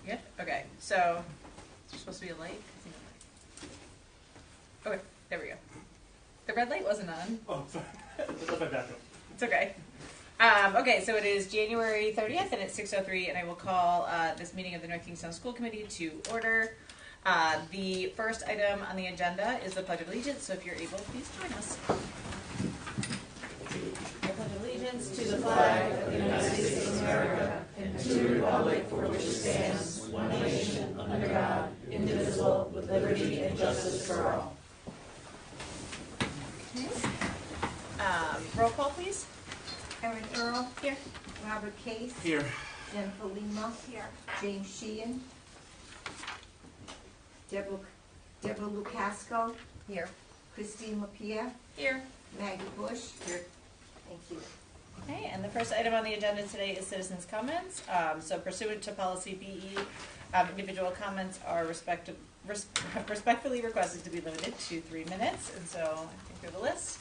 Good? Okay, so it's supposed to be a light? Okay, there we go. The red light wasn't on. Oh, sorry. That's my backup. It's okay. Okay, so it is January 30th, and it's 6:03, and I will call this meeting of the North Kingstown School Committee to order. The first item on the agenda is the Pledge of Allegiance, so if you're able, please join us. I pledge allegiance to the flag of the United States of America and to the republic for which it stands, one nation, under God, indivisible, with liberty and justice for all. Okay. Roll call, please. Erin Earl. Here. Robert Case. Here. Jennifer Lima. Here. James Sheehan. Deborah Lucasco. Here. Christine Lapierre. Here. Maggie Bush. Here. Thank you. Okay, and the first item on the agenda today is citizens' comments. So pursuant to policy BE, individual comments are respectfully requested to be limited to 3 minutes. And so I think through the list.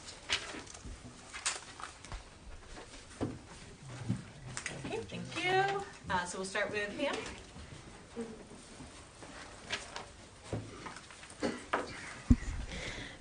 Okay, thank you. So we'll start with Pam.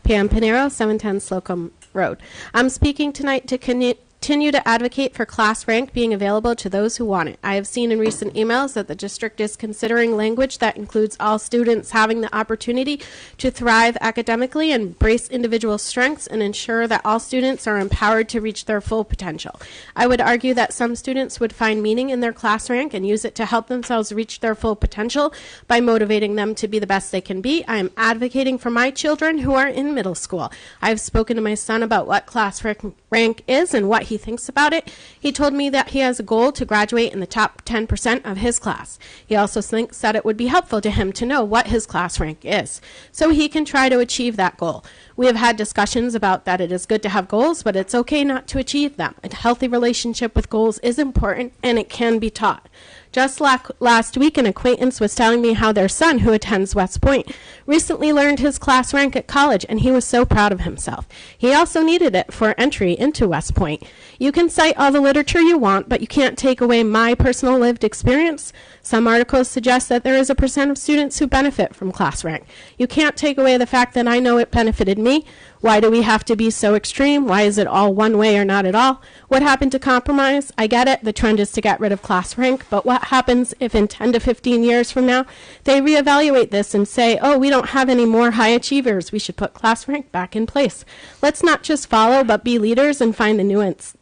Pam Pinero, 710 Slocum Road. I'm speaking tonight to continue to advocate for class rank being available to those who want it. I have seen in recent emails that the district is considering language that includes all students having the opportunity to thrive academically, embrace individual strengths, and ensure that all students are empowered to reach their full potential. I would argue that some students would find meaning in their class rank and use it to help themselves reach their full potential by motivating them to be the best they can be. I am advocating for my children who are in middle school. I have spoken to my son about what class rank is and what he thinks about it. He told me that he has a goal to graduate in the top 10% of his class. He also thinks that it would be helpful to him to know what his class rank is, so he can try to achieve that goal. We have had discussions about that it is good to have goals, but it's okay not to achieve them. A healthy relationship with goals is important, and it can be taught. Just last week, an acquaintance was telling me how their son, who attends West Point, recently learned his class rank at college, and he was so proud of himself. He also needed it for entry into West Point. You can cite all the literature you want, but you can't take away my personal lived experience. Some articles suggest that there is a % of students who benefit from class rank. You can't take away the fact that I know it benefited me. Why do we have to be so extreme? Why is it all one way or not at all? What happened to compromise? I get it. The trend is to get rid of class rank. But what happens if in 10 to 15 years from now, they reevaluate this and say, oh, we don't have any more high achievers. We should put class rank back in place. Let's not just follow, but be leaders and find the nuance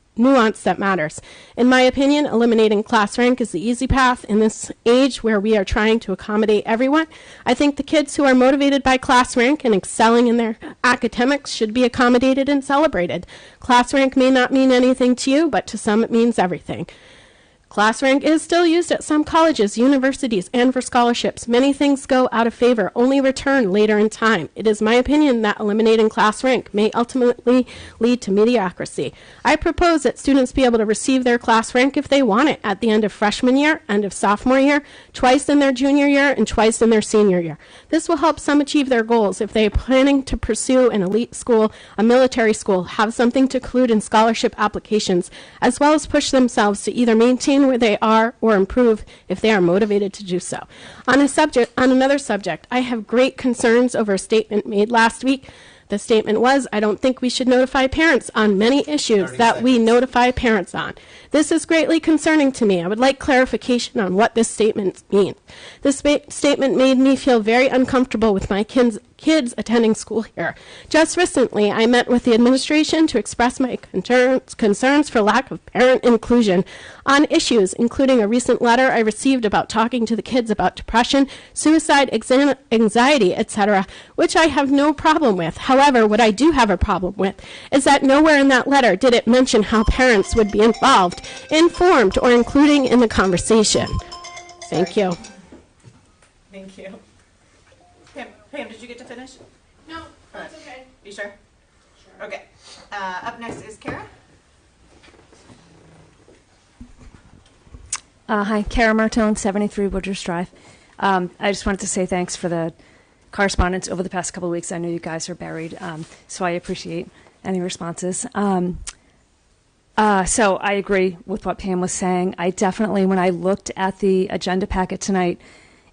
that matters. In my opinion, eliminating class rank is the easy path in this age where we are trying to accommodate everyone. I think the kids who are motivated by class rank and excelling in their academics should be accommodated and celebrated. Class rank may not mean anything to you, but to some it means everything. Class rank is still used at some colleges, universities, and for scholarships. Many things go out of favor, only return later in time. It is my opinion that eliminating class rank may ultimately lead to mediocrity. I propose that students be able to receive their class rank if they want it at the end of freshman year, end of sophomore year, twice in their junior year, and twice in their senior year. This will help some achieve their goals if they are planning to pursue an elite school, a military school, have something to include in scholarship applications, as well as push themselves to either maintain where they are or improve if they are motivated to do so. On another subject, I have great concerns over a statement made last week. The statement was, I don't think we should notify parents on many issues that we notify parents on. This is greatly concerning to me. I would like clarification on what this statement means. This statement made me feel very uncomfortable with my kids attending school here. Just recently, I met with the administration to express my concerns for lack of parent inclusion on issues, including a recent letter I received about talking to the kids about depression, suicide, anxiety, etc., which I have no problem with. However, what I do have a problem with is that nowhere in that letter did it mention how parents would be involved, informed, or including in the conversation. Thank you. Thank you. Pam, did you get to finish? No, that's okay. You sure? Sure. Okay. Up next is Kara. Hi, Kara Martone, 73 Woodruff Drive. I just wanted to say thanks for the correspondence over the past couple of weeks. I know you guys are buried, so I appreciate any responses. So I agree with what Pam was saying. I definitely, when I looked at the agenda packet tonight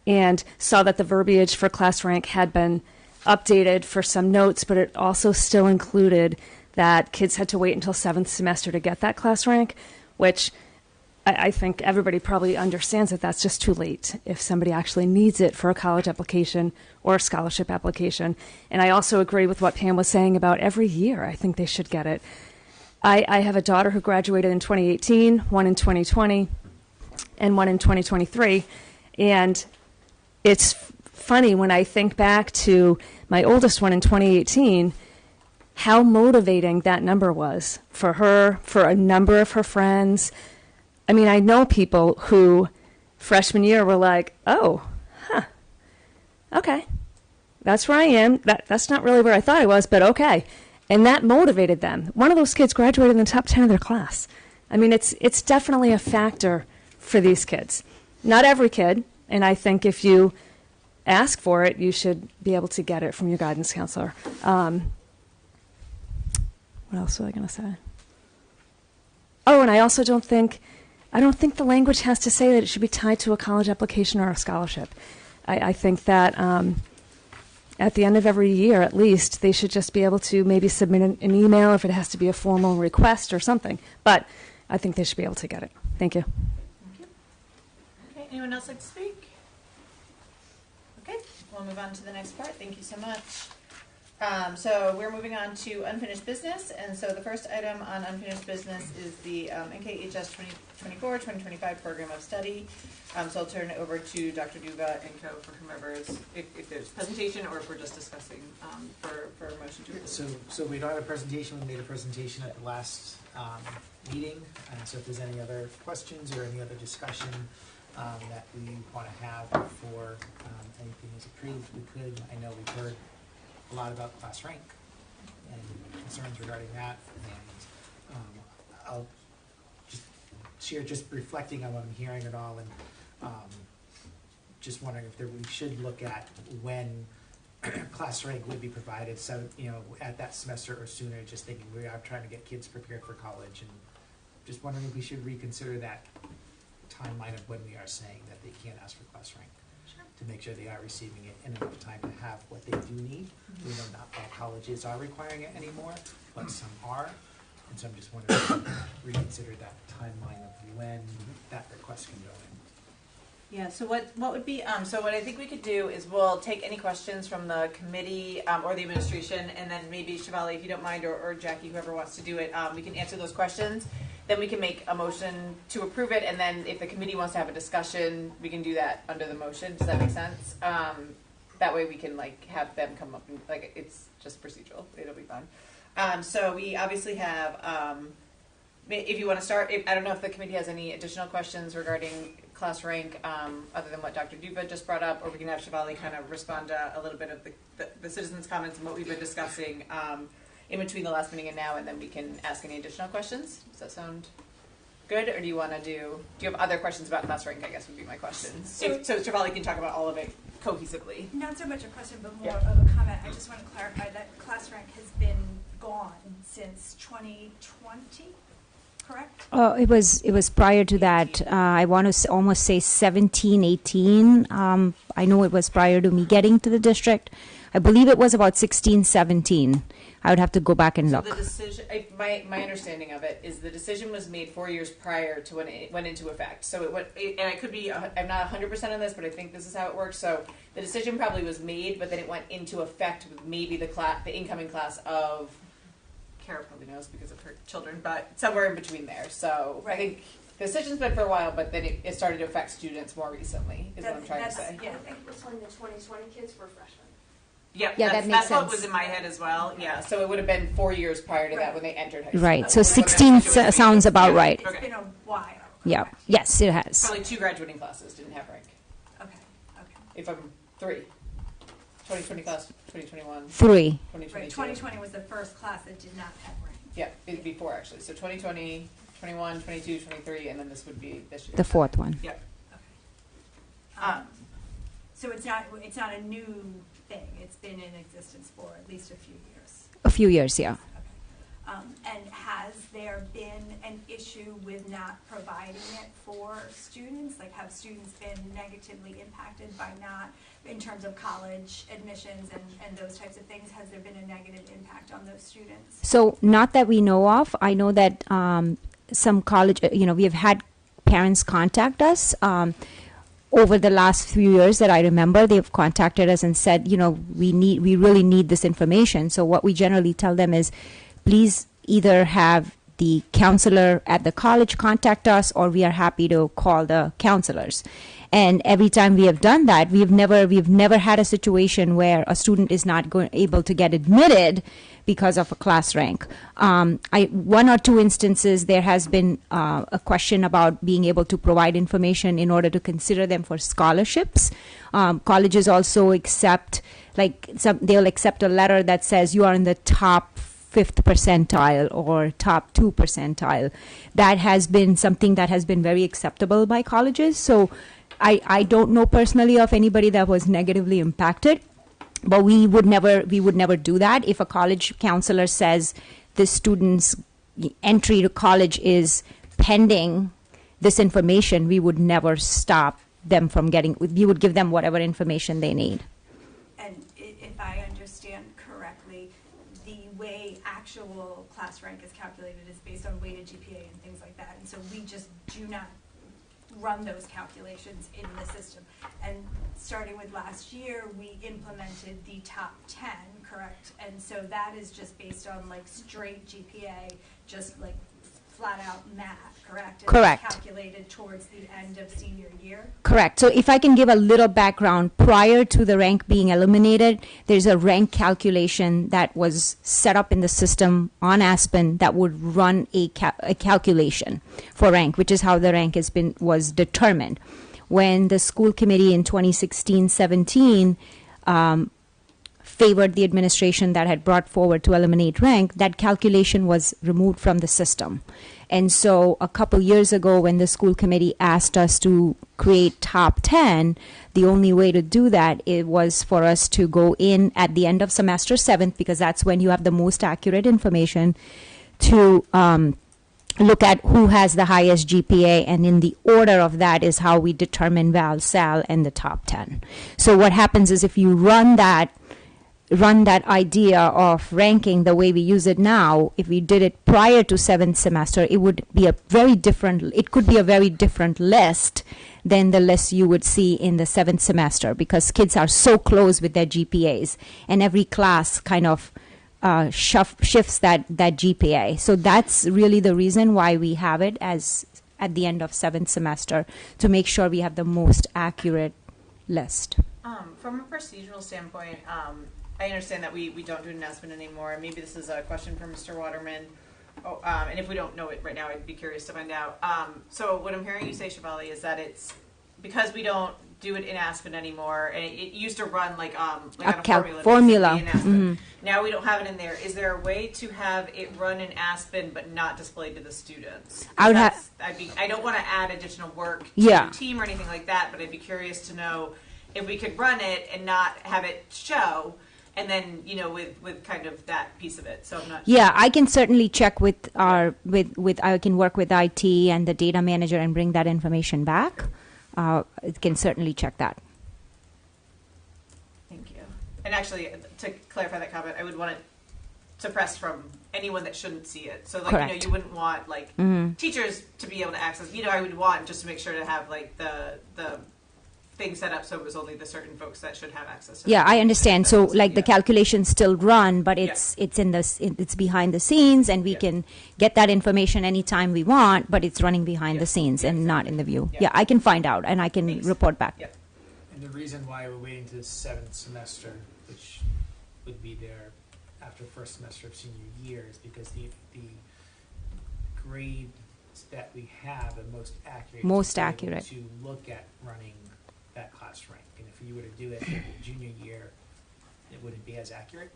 and saw that the verbiage for class rank had been updated for some notes, but it also still included that kids had to wait until 7th semester to get that class rank, which I think everybody probably understands that that's just too late if somebody actually needs it for a college application or a scholarship application. And I also agree with what Pam was saying about every year. I think they should get it. I have a daughter who graduated in 2018, one in 2020, and one in 2023. And it's funny when I think back to my oldest one in 2018, how motivating that number was for her, for a number of her friends. I mean, I know people who freshman year were like, oh, okay, that's where I am. That's not really where I thought I was, but okay. And that motivated them. One of those kids graduated in the top 10 of their class. I mean, it's definitely a factor for these kids. Not every kid, and I think if you ask for it, you should be able to get it from your guidance counselor. What else was I going to say? Oh, and I also don't think the language has to say that it should be tied to a college application or a scholarship. I think that at the end of every year, at least, they should just be able to maybe submit an email if it has to be a formal request or something. But I think they should be able to get it. Thank you. Thank you. Okay, anyone else like to speak? Okay, we'll move on to the next part. Thank you so much. So we're moving on to unfinished business, and so the first item on unfinished business is the NKHS 2024-2025 program of study. So I'll turn it over to Dr. Duva and Co. for whomever's, if there's presentation or if we're just discussing for a motion to approve. So we don't have a presentation. We made a presentation at the last meeting. So if there's any other questions or any other discussion that we want to have before anything is approved, we could. I know we've heard a lot about class rank and concerns regarding that, and I'll just share, just reflecting on what I'm hearing and all, and just wondering if we should look at when class rank would be provided, so at that semester or sooner. Just thinking we are trying to get kids prepared for college, and just wondering if we should reconsider that timeline of when we are saying that they can't ask for class rank. To make sure they are receiving it in enough time to have what they do need. We know not all colleges are requiring it anymore, but some are. And so I'm just wondering if we reconsider that timeline of when that request can go in. Yeah, so what would be, so what I think we could do is we'll take any questions from the committee or the administration, and then maybe Shivali, if you don't mind, or Jackie, whoever wants to do it, we can answer those questions. Then we can make a motion to approve it, and then if the committee wants to have a discussion, we can do that under the motion. Does that make sense? That way we can have them come up and it's just procedural. It'll be fun. So we obviously have, if you want to start, I don't know if the committee has any additional questions regarding class rank other than what Dr. Duva just brought up, or we can have Shivali kind of respond to a little bit of the citizens' comments and what we've been discussing in between the last meeting and now, and then we can ask any additional questions. Does that sound good? Or do you want to do you have other questions about class rank, I guess would be my question. So Shivali can talk about all of it cohesively. Not so much a question, but more Yeah. of a comment. I just want to clarify that class rank has been gone since 2020, correct? It was prior to that. I want to almost say 17, 18. I know it was prior to me getting to the district. I believe it was about 16, 17. I would have to go back and look. So the decision, my understanding of it is the decision was made 4 years prior to when it went into effect. So it went, and I could be, I'm not 100% on this, but I think this is how it works. So the decision probably was made, but then it went into effect with maybe the incoming class of, Kara probably knows because of her children, but somewhere in between there. So Right. I think the decision's been for a while, but then it started to affect students more recently, is what I'm trying to say. Yeah. I think it was when the 2020 kids were freshmen. Yep, Yeah, that's, that makes that's what sense. was in my head as well. Yeah, so it would have been 4 years prior to that Right. when they entered high school. Right. So When 16 it was sounds about yeah. right. It's Okay. been a while. Yeah. correct? Yes, it has. Probably 2 graduating classes didn't have rank. Okay. If I'm 3. 2020 class, 2021, 3. 2022. Right. 2020 was the first class that did not have rank. Yeah, it'd be 4 actually. So 2020, 21, 22, 23, and then this would be this year. The fourth one. Yeah. Okay. So it's not a new thing. It's been in existence for at least a few years. A few years, yeah. Okay. And has there been, and issue with not providing it for students? Like, have students been negatively impacted by not, in terms of college admissions and those types of things? Has there been a negative impact on those students? So not that we know of. I know that some college, we have had parents contact us over the last few years that I remember. They've contacted us and said, we really need this information. So what we generally tell them is, please either have the counselor at the college contact us, or we are happy to call the counselors. And every time we have done that, we've never had a situation where a student is not able to get admitted because of a class rank. One or two instances, there has been a question about being able to provide information in order to consider them for scholarships. Colleges also accept, they'll accept a letter that says you are in the top 5th percentile or top 2 percentile. That has been something that has been very acceptable by colleges. So I don't know personally of anybody that was negatively impacted, but we would never do that. If a college counselor says the student's entry to college is pending this information, we would never stop them from getting, we would give them whatever information they need. And if I understand correctly, the way actual class rank is calculated is based on weighted GPA and things like that. And so we just do not run those calculations in the system. And starting with last year, we implemented the top 10, correct? And so that is just based on straight GPA, just flat out math, correct? And Correct. it's calculated towards the end of senior year? Correct. So if I can give a little background, prior to the rank being eliminated, there's a rank calculation that was set up in the system on Aspen that would run a calculation for rank, which is how the rank was determined. When the school committee in 2016-17 favored the administration that had brought forward to eliminate rank, that calculation was removed from the system. And so a couple years ago, when the school committee asked us to create top 10, the only way to do that was for us to go in at the end of semester 7th, because that's when you have the most accurate information, to look at who has the highest GPA, and in the order of that is how we determine Val, Sal, and the top 10. So what happens is, if you run that idea of ranking the way we use it now, if we did it prior to 7th semester, it could be a very different list than the list you would see in the 7th semester, because kids are so close with their GPAs, and every class kind of shifts that GPA. So that's really the reason why we have it as at the end of 7th semester, to make sure we have the most accurate list. From a procedural standpoint, I understand that we don't do an announcement anymore. Maybe this is a question for Mr. Waterman. And if we don't know it right now, I'd be curious to find out. So what I'm hearing you say, Shivali, is that it's because we don't do it in Aspen anymore, and it used to run on a formula. In Aspen. Now we don't have it in there. Is there a way to have it run in Aspen but not displayed to the students? I don't want to add additional work to the team or anything like that, but I'd be curious to know if we could run it and not have it show. And then, with kind of that piece of it. So I'm not. Yeah, I can certainly check with I can work with IT and the data manager and bring that information back. Can certainly check that. Thank you. And actually, to clarify that comment, I would want it suppressed from anyone that shouldn't see it. So, you wouldn't want teachers to be able to access. I would want just to make sure to have the thing set up so it was only the certain folks that should have access to it. Yeah, I understand. So the calculations still run, but it's it's behind the scenes, and we can get that information anytime we want, but it's running behind the scenes and not in the view. Yeah, I can find out and I can report back. Yeah. And the reason why we're waiting to the 7th semester, which would be there after first semester of senior year, is because the grades that we have are most accurate to look at running that class rank. And if you were to do it in the junior year, it wouldn't be as accurate?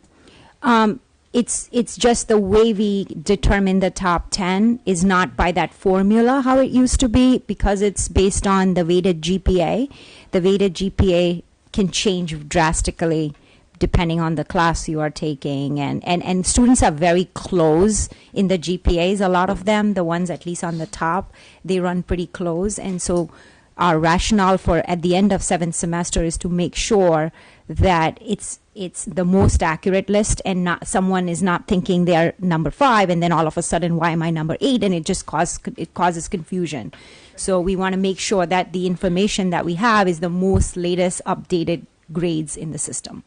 It's just the way we determine the top 10 is not by that formula how it used to be, because it's based on the weighted GPA. The weighted GPA can change drastically depending on the class you are taking. And students are very close in the GPAs, a lot of them, the ones at least on the top, they run pretty close. And so our rationale for at the end of 7th semester is to make sure that it's the most accurate list, and not someone is not thinking they're number 5 and then all of a sudden why am I number 8, and it just causes confusion. So we want to make sure that the information that we have is the most latest updated grades in the system.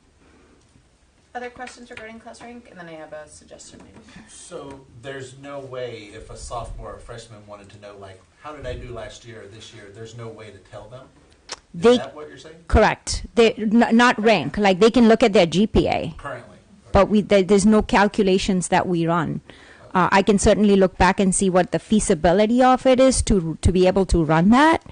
Other questions regarding class rank? And then I have a suggestion maybe. So there's no way if a sophomore or freshman wanted to know, like, how did I do last year or this year? There's no way to tell them? Is that what you're saying? Correct. They not rank. Like they can look at their GPA, Currently. but there's no calculations that we run. I can certainly look back and see what the feasibility of it is to be able to run that,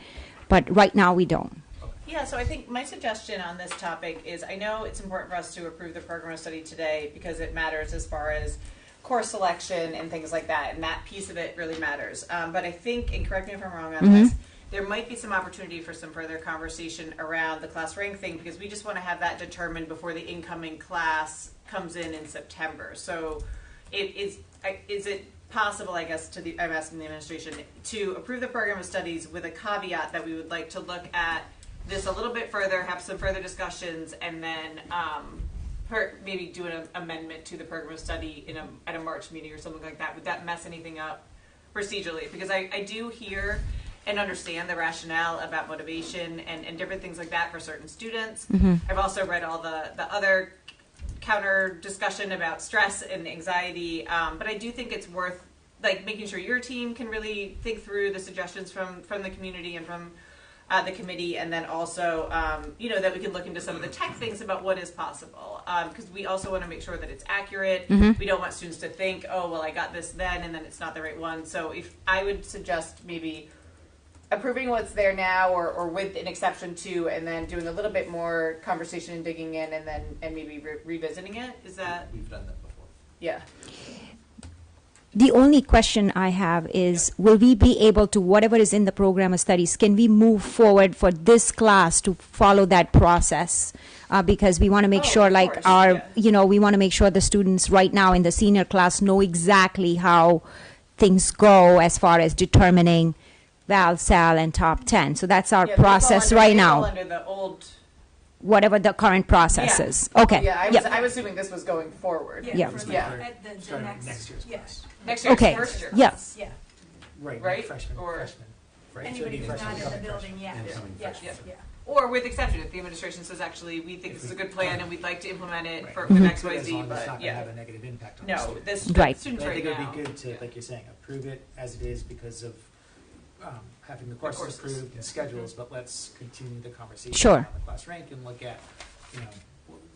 but right now we don't. Yeah, so I think my suggestion on this topic is, I know it's important for us to approve the program of study today because it matters as far as course selection and things like that, and that piece of it really matters. But I think, and correct me if I'm wrong on this, there might be some opportunity for some further conversation around the class rank thing, because we just want to have that determined before the incoming class comes in September. So is it possible, I guess, I'm asking the administration, to approve the program of studies with a caveat that we would like to look at this a little bit further, have some further discussions, and then maybe do an amendment to the program of study at a March meeting or something like that? Would that mess anything up procedurally? Because I do hear and understand the rationale about motivation and different things like that for certain students. I've also read all the other counter discussion about stress and anxiety, but I do think it's worth making sure your team can really think through the suggestions from the community and from the committee, and then also that we can look into some of the tech things about what is possible, because we also want to make sure that it's accurate. We don't want students to think, oh well, I got this then and then it's not the right one. So if I would suggest maybe approving what's there now, or with an exception to, and then doing a little bit more conversation and digging in, and maybe revisiting it. Is that? We've done that before. Yeah. The only question I have is, will we be able to, whatever is in the program of studies, can we move forward for this class to follow that process? Because we want to make sure, we want to make sure the students right now in the senior class know exactly how things go as far as determining Val, Sal, and top 10. So that's our process right now. Under the old, whatever the current process is. Okay. Yeah, I was assuming this was going forward. Yeah. For Yeah. at the Starting next, next year's yeah. class. Next year's Okay. first year. Yeah. Yeah. Right, freshman, Or right? So Anybody it'd be who's freshman, not in the coming building freshman. yet. Incoming Yes, freshman. yeah. Or with exception, if the administration says, actually, we think this is a good plan and we'd like to implement it Right. for But X, Y, as Z, long as it's but not going to yeah. have a negative impact on the No, student. this Right. students But I right think it now. would be good to, like you're saying, approve it as it is because of having the courses courses. approved and schedules, but let's continue the conversation Sure. on the class rank and look at,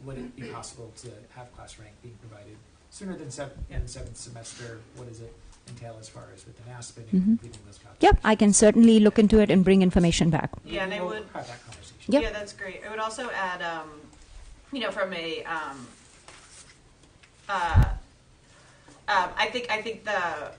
would it be possible to have class rank being provided sooner than seventh semester? What does it entail as far as with an Aspen and completing those calculations? Yep, I can certainly look into it and bring information back. Yeah, and I We'll would. have that conversation. Yep. Yeah, that's great. I would also add, from a, I think the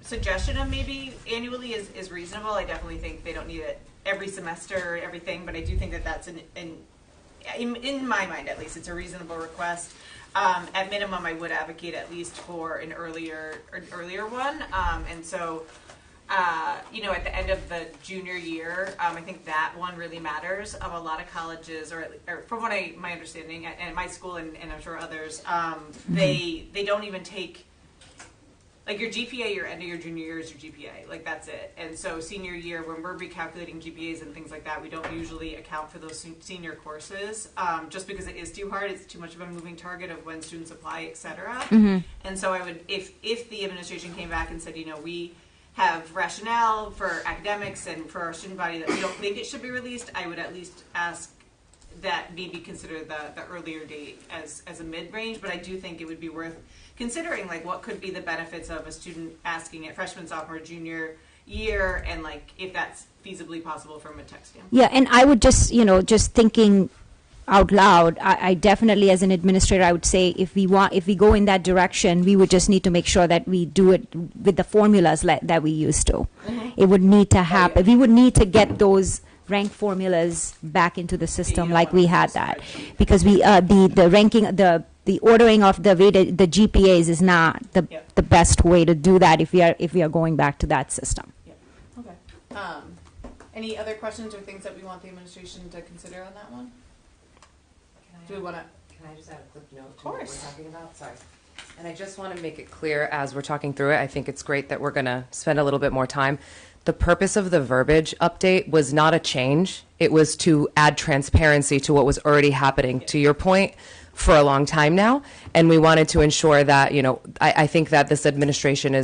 suggestion of maybe annually is reasonable. I definitely think they don't need it every semester, everything, but I do think that that's in my mind at least, it's a reasonable request. At minimum, I would advocate at least for an earlier one, and so. At the end of the junior year, I think that one really matters. A lot of colleges, or from my understanding, at my school and I'm sure others, they don't even take, your GPA, your end of your junior year is your GPA. That's it. And so senior year, when we're recalculating GPAs and things like that, we don't usually account for those senior courses, just because it is too hard. It's too much of a moving target of when students apply, et cetera. And so I would, if the administration came back and said, we have rationale for academics and for our student body that we don't think it should be released, I would at least ask that maybe consider the earlier date as a mid-range, but I do think it would be worth considering what could be the benefits of a student asking it freshman, sophomore, junior year, and if that's feasibly possible from a tech standpoint. Yeah, and I would just thinking out loud, I definitely, as an administrator, I would say if we go in that direction, we would just need to make sure that we do it with the formulas that we used to. It would need to happen. We would need to get those rank formulas back into the system don't like wanna we had use that, spreadsheet. because we the ranking the ordering of the GPAs is not Yep. the best way to do that if we are going back to that system. Okay. Any other questions or things that we want the administration to consider on that one? Do we want to? Can I just add a quick note to Of what we're course. talking about? Sorry. And I just want to make it clear as we're talking through it, I think it's great that we're going to spend a little bit more time. The purpose of the verbiage update was not a change. It was to add transparency to what was already happening, to your point, for a long time now. And we wanted to ensure that, I think that this administration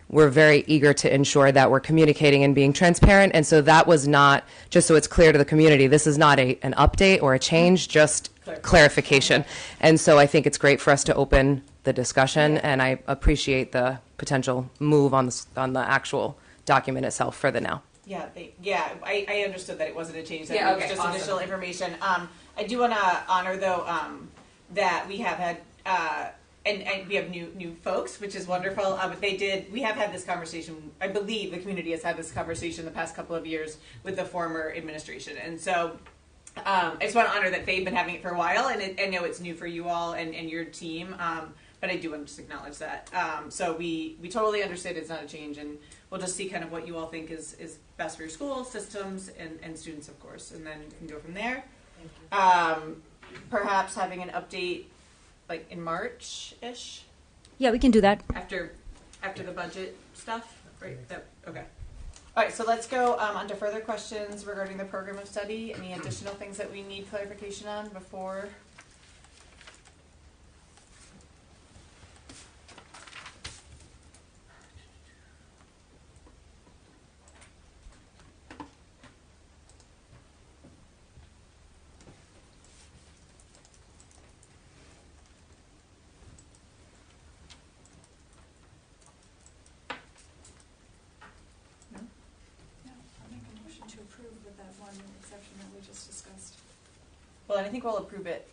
we're very eager to ensure that we're communicating and being transparent. And so that was not, just so it's clear to the community, this is not an update or a change, just clarification. And so I think it's great for us to open the discussion, and I appreciate the potential move on the actual document itself for the now. Yeah, I understood that it wasn't a change. That Yeah, it was okay, just awesome. initial information. I do want to honor though that we have had and we have new folks, which is wonderful. But we have had this conversation. I believe the community has had this conversation the past couple of years with the former administration, and so. I just want to honor that they've been having it for a while, and I know it's new for you all and your team, but I do want to just acknowledge that. So we totally understand it's not a change, and we'll just see kind of what you all think is best for your school, systems, and students, of course, and then we can go from there. Perhaps having an update like in March-ish, Yeah, we can do that. after the budget stuff, right? Okay. All right, so let's go on to further questions regarding the program of study. Any additional things that we need clarification on before? I'll make a motion to approve with that one exception that we just discussed. Well, and I think we'll approve it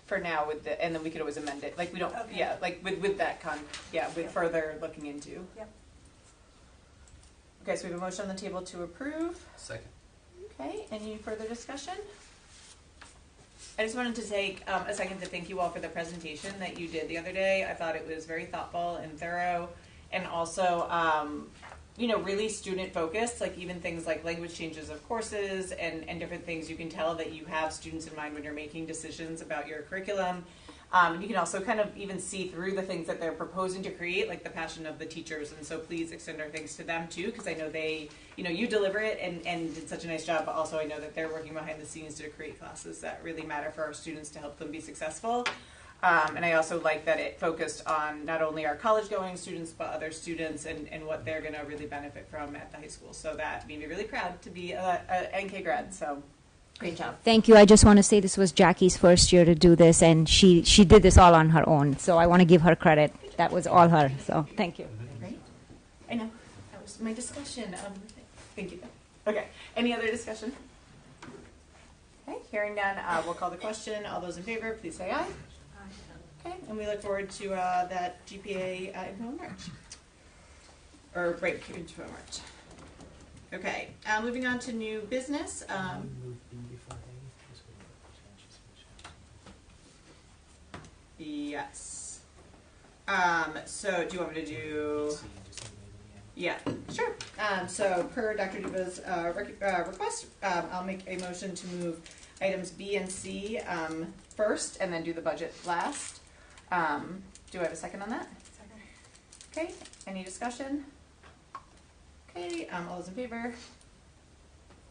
for now and then we could always amend it. Like we don't, Okay. yeah, like with that with further looking into. Yep. Okay, so we have a motion on the table to approve. Second. Okay, any further discussion? I just wanted to take a second to thank you all for the presentation that you did the other day. I thought it was very thoughtful and thorough, and also, really student focused, like even things like language changes of courses and different things. You can tell that you have students in mind when you're making decisions about your curriculum. You can also kind of even see through the things that they're proposing to create, like the passion of the teachers. And so please extend our thanks to them too, because I know they, you deliver it and did such a nice job, but also I know that they're working behind the scenes to create classes that really matter for our students to help them be successful. And I also like that it focused on not only our college-going students, but other students and what they're going to really benefit from at the high school. So that made me really proud to be a NK grad. So great job. Thank you. I just want to say this was Jackie's first year to do this, and she did this all on her own. So I want to give her credit. That was all her. So thank you. Great. I know. That was my discussion. Thank you. Okay. Any other discussion? Okay. Hearing none, we'll call the question. All those in favor, please say aye. Okay. And we look forward to that GPA info in March. Or break info in March. Okay. Moving on to new business. Move B before A. Yes. So do you want me to do? Yeah, sure. So per Dr. Duba's request, I'll make a motion to move items B and C first and then do the budget last. Do I have a second on that? Second. Okay, any discussion? Okay, all those in favor?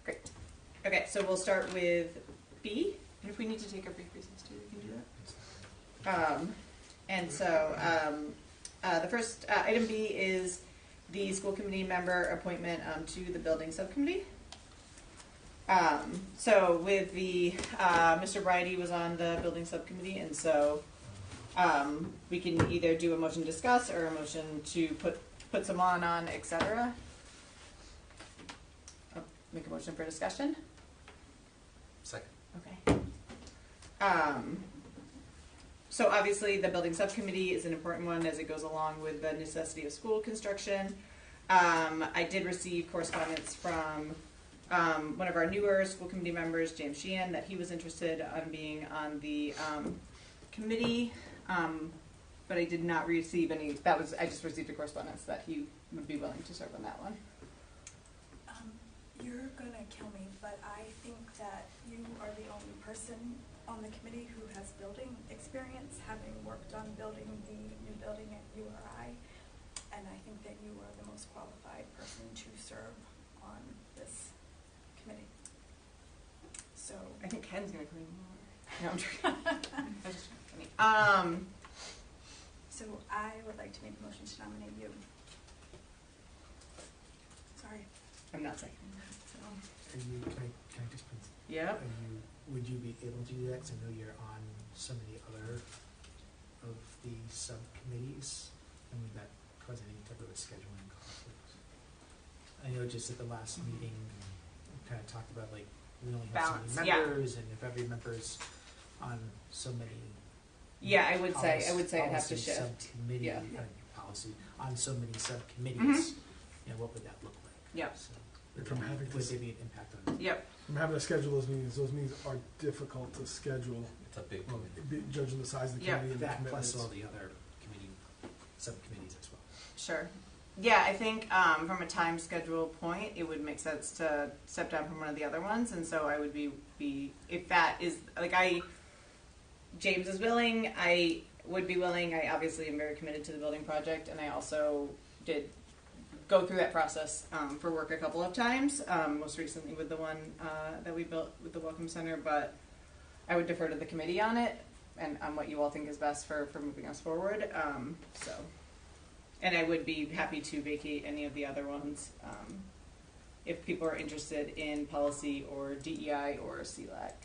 Great. Okay, so we'll start with B. And if we need to take a brief recess too, we can do that. And so the first item B is the school committee member appointment to the building subcommittee. So with the Mr. Bridey was on the building subcommittee, and so we can either do a motion to discuss or a motion to put someone on, etc. I'll make a motion for discussion. Second. Okay. So obviously the building subcommittee is an important one as it goes along with the necessity of school construction. I did receive correspondence from one of our newer school committee members, James Sheehan, that he was interested on being on the committee, but I did not receive any. I just received a correspondence that he would be willing to serve on that one. You're gonna kill me, but I think that you are the only person on the committee who has building experience, having worked on building the new building at URI, and I think that you are the most qualified person to serve on this committee. So I think Ken's gonna clean more. No, I'm joking. I was just funny. So I would like to make a motion to nominate you. Sorry. I'm not saying. Can I just, Yep. would you be able to do that? Because I know you're on so many other of the subcommittees, and would that cause any type of a scheduling conflict? I know just at the last meeting, we kind of talked about like, we only have Balance, so many members, and if every member's on so many. Yeah, I would say I'd have to policy shift. Subcommittee, Yeah. Policy, on so many subcommittees, what would that look like? Yep. So, From having would to, there be an impact on? Yep. from having to schedule those meetings are difficult to schedule, It's a big committee. judging the size of the Yeah. committee and the That commitments. plus all the other subcommittees as well. Sure. Yeah, I think from a time schedule point, it would make sense to step down from one of the other ones, and so I would be if that is like James is willing, I would be willing. I obviously am very committed to the building project, and I also did go through that process for work a couple of times, most recently with the one that we built with the Welcome Center, but I would defer to the committee on it and on what you all think is best for moving us forward. And I would be happy to vacate any of the other ones if people are interested in policy or DEI or CLAC.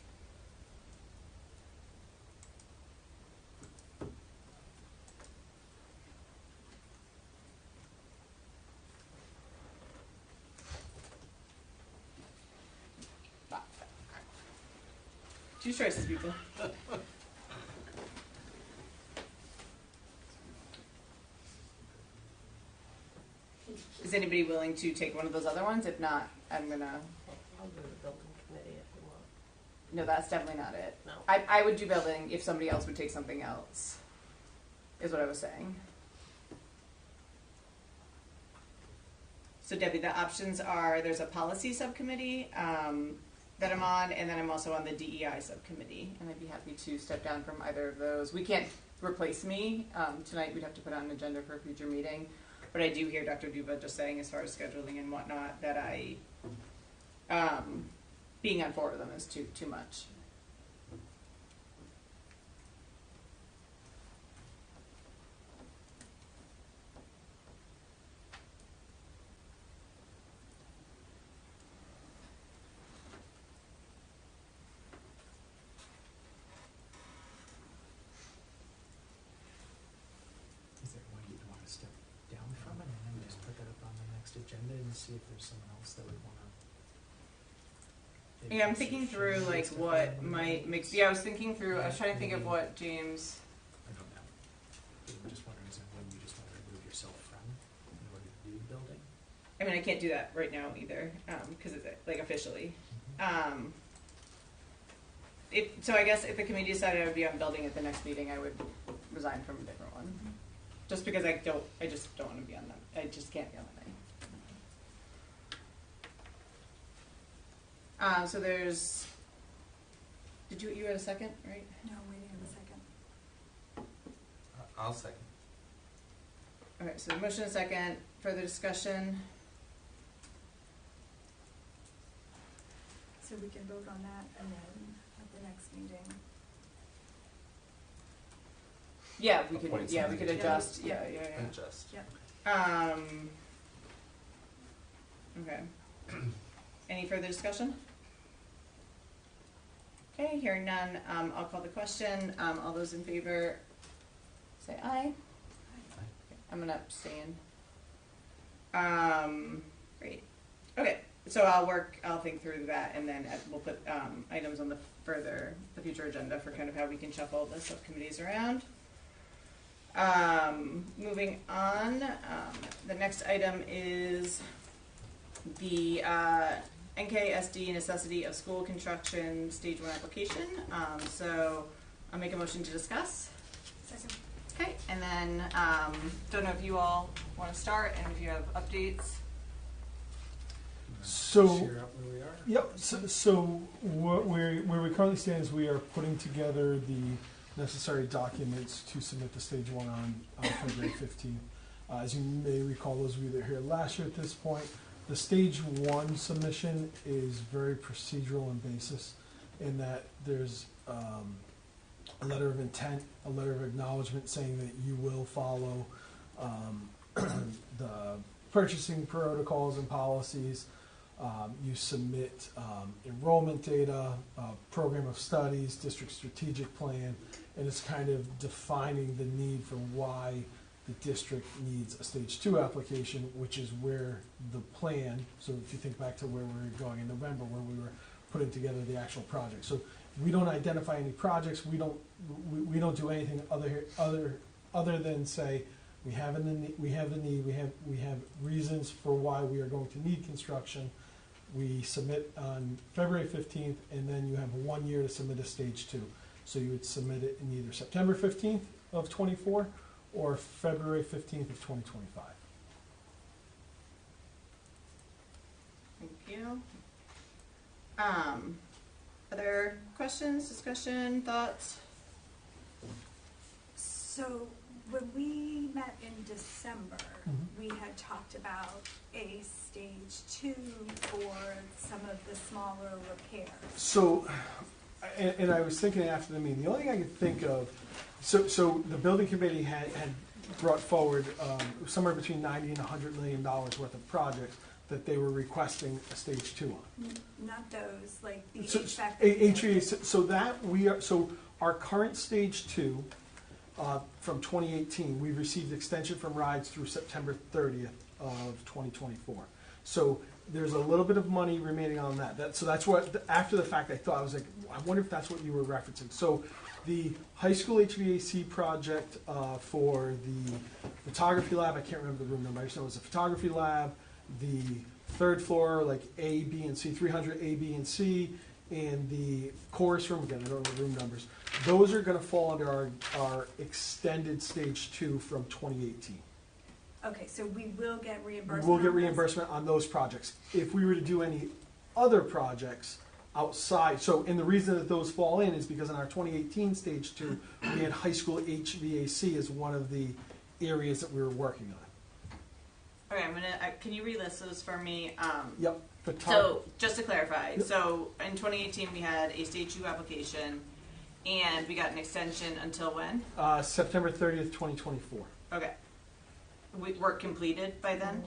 Two choices, people. Is anybody willing to take one of those other ones? If not, I'm gonna. I'll do the building committee if you want. No, that's definitely not it. No. I would do building if somebody else would take something else, is what I was saying. So Debbie, the options are, there's a policy subcommittee that I'm on, and then I'm also on the DEI subcommittee, and I'd be happy to step down from either of those. We can't replace me. Tonight we'd have to put on an agenda for a future meeting, but I do hear Dr. Duba just saying as far as scheduling and whatnot that being on 4 of them is too much. Is there one you'd want to step down from it, and then just put that up on the next agenda and see if there's someone else that would want to? Yeah, I'm thinking through like what might make. Yeah, I was thinking through. I was trying to think of what James. I don't know. I'm just wondering, is there one you just want to remove yourself from in order to do building? I mean, I can't do that right now either because it's like officially. So I guess if the committee decided I would be on building at the next meeting, I would resign from a different one, just because I just don't want to be on that. I just can't be on that night. So there's. Did you had a second, right? No, waiting on the second. I'll second. All right. So the motion and second. Further discussion. So we can vote on that and then at the next meeting. Yeah, we could. Appoint Yeah, we somebody could to adjust. do it. Yeah. Adjust. Yep. Okay. Any further discussion? Okay, hearing none, I'll call the question. All those in favor, say aye. I'm gonna abstain. Great. Okay, so I'll think through that, and then we'll put items on the future agenda for kind of how we can shuffle the subcommittees around. Moving on, the next item is the NKSD necessity of school construction stage 1 application. So I'll make a motion to discuss. Second. Okay, and then don't know if you all want to start and if you have updates. So, Share out where we are. yep, so where we currently stand is we are putting together the necessary documents to submit the stage 1 on February 15th. As you may recall, those of you that were here last year at this point, the stage 1 submission is very procedural in basis in that there's a letter of intent, a letter of acknowledgement saying that you will follow the purchasing protocols and policies. You submit enrollment data, program of studies, district strategic plan, and it's kind of defining the need for why the district needs a stage 2 application, which is where the plan, so if you think back to where we were going in November, where we were putting together the actual project. So we don't identify any projects, we don't do anything other than say, we have the need, we have reasons for why we are going to need construction. We submit on February 15th, and then you have 1 year to submit a stage 2. So you would submit it in either September 15th of 24 or February 15th of 2025. Thank you. Other questions, discussion, thoughts? So when we met in December, Mhm. we had talked about a stage 2 for some of the smaller repairs. So, and I was thinking after the meeting, the only thing I could think of, so the building committee had brought forward somewhere between $90 and $100 million worth of projects that they were requesting a stage 2 on. Not those, like the So, HVAC. HVAC, so that we are, so our current stage 2 from 2018, we received extension from rides through September 30th of 2024. So there's a little bit of money remaining on that. So that's what, after the fact, I thought, I was like, I wonder if that's what you were referencing. So the high school HVAC project for the photography lab, I can't remember the room number, I just know it was a photography lab, the third floor, like A, B, and C, 300 A, B, and C, and the chorus room, again, I don't know the room numbers. Those are gonna fall under our extended stage 2 from 2018. Okay, so we will get reimbursement. We'll get on this? reimbursement on those projects. If we were to do any other projects outside, so, and the reason that those fall in is because in our 2018 stage 2, we had high school HVAC as one of the areas that we were working on. Okay, I'm gonna. Can you relist those for me? Yep. So just to clarify, so in 2018 we had a stage 2 application, and we got an extension until when? September 30th, 2024. Okay. Work completed by then?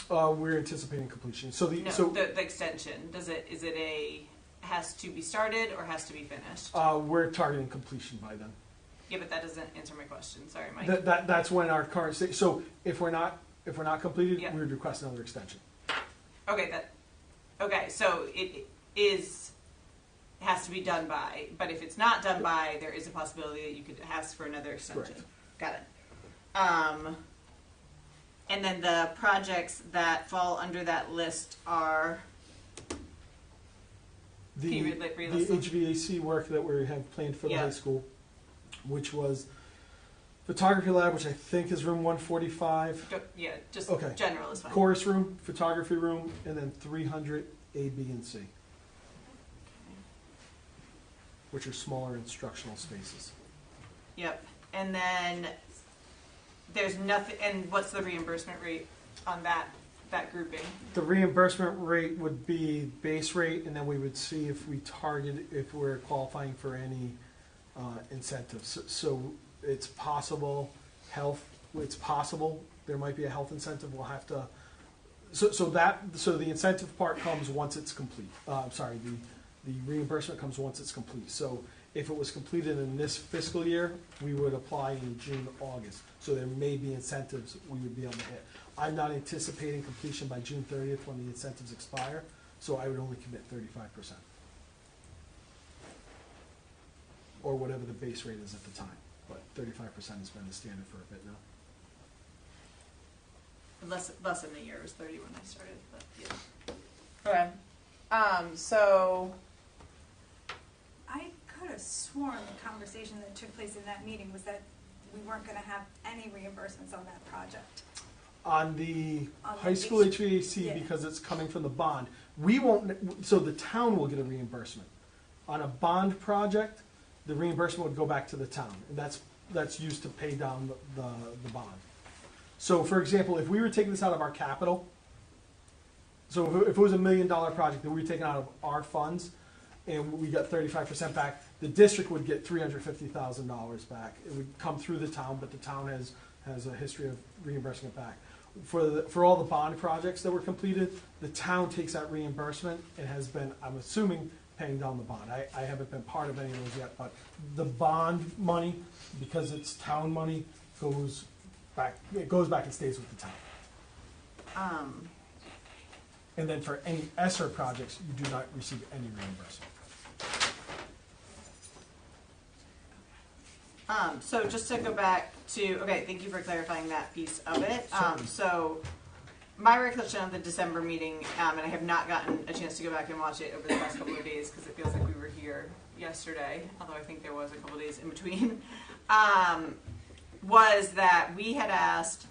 We're anticipating completion. So No, the extension. Is it has to be started or has to be finished? we're targeting completion by then. Yeah, but that doesn't answer my question. Sorry, Mike. That's when our current state. So if we're not completed, Yeah. we would request another extension. Okay, so it has to be done by, but if it's not done by, there is a possibility that you could ask for another extension. Correct. Got it. And then the projects that fall under that list are, The, Can you the relist them? HVAC work that we have planned for the Yeah. high school, which was photography lab, which I think is room 145. yeah, just Okay. general is fine. Chorus room, photography room, and then 300 A, B, and C, which are smaller instructional spaces. Yep. And then there's nothing, and what's the reimbursement rate on that grouping? The reimbursement rate would be base rate, and then we would see if we if we're qualifying for any incentives. So it's possible, it's possible there might be a health incentive. We'll have to, so the incentive part comes once it's complete. The reimbursement comes once it's complete. So if it was completed in this fiscal year, we would apply in June, August. So there may be incentives we would be able to hit. I'm not anticipating completion by June 30th when the incentives expire, so I would only commit 35%. Or whatever the base rate is at the time, but 35% has been the standard for a bit now. Less than a year. It was 30 when I started, but yeah. Okay. So, I could have sworn the conversation that took place in that meeting was that we weren't gonna have any reimbursements on that project. On the On the high school H- HVAC, yeah. because it's coming from the bond, we won't, so the town will get a reimbursement. On a bond project, the reimbursement would go back to the town, and that's used to pay down the bond. So for example, if we were taking this out of our capital, so if it was $1 million project that we were taking out of our funds, and we got 35% back, the district would get $350,000 back. It would come through the town, but the town has a history of reimbursing it back. For all the bond projects that were completed, the town takes that reimbursement and has been, I'm assuming, paying down the bond. I haven't been part of any of those yet, but the bond money, because it's town money, goes back and stays with the town. And then for any ESSER projects, you do not receive any reimbursement. So just to go back to, okay, thank you for clarifying that piece of it. Certainly. So my recollection of the December meeting, and I have not gotten a chance to go back and watch it over the past couple of days because it feels like we were here yesterday, although I think there was a couple of days in between, was that we had asked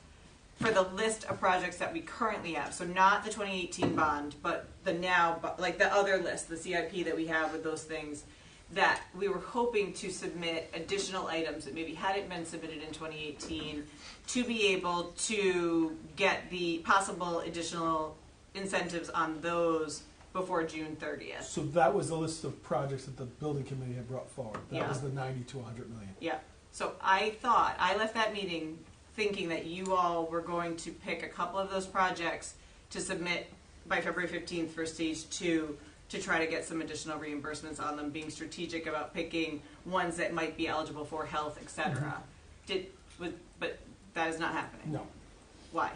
for the list of projects that we currently have. So not the 2018 bond, but the now, like the other list, the CIP that we have with those things, that we were hoping to submit additional items that maybe hadn't been submitted in 2018 to be able to get the possible additional incentives on those before June 30th. So that was the list of projects that the building committee had brought forward. That Yeah. was the 90 to 100 million. Yeah. So I left that meeting thinking that you all were going to pick a couple of those projects to submit by February 15th for stage 2 to try to get some additional reimbursements on them, being strategic about picking ones that might be eligible for health, etc. But that is not happening. No, Why?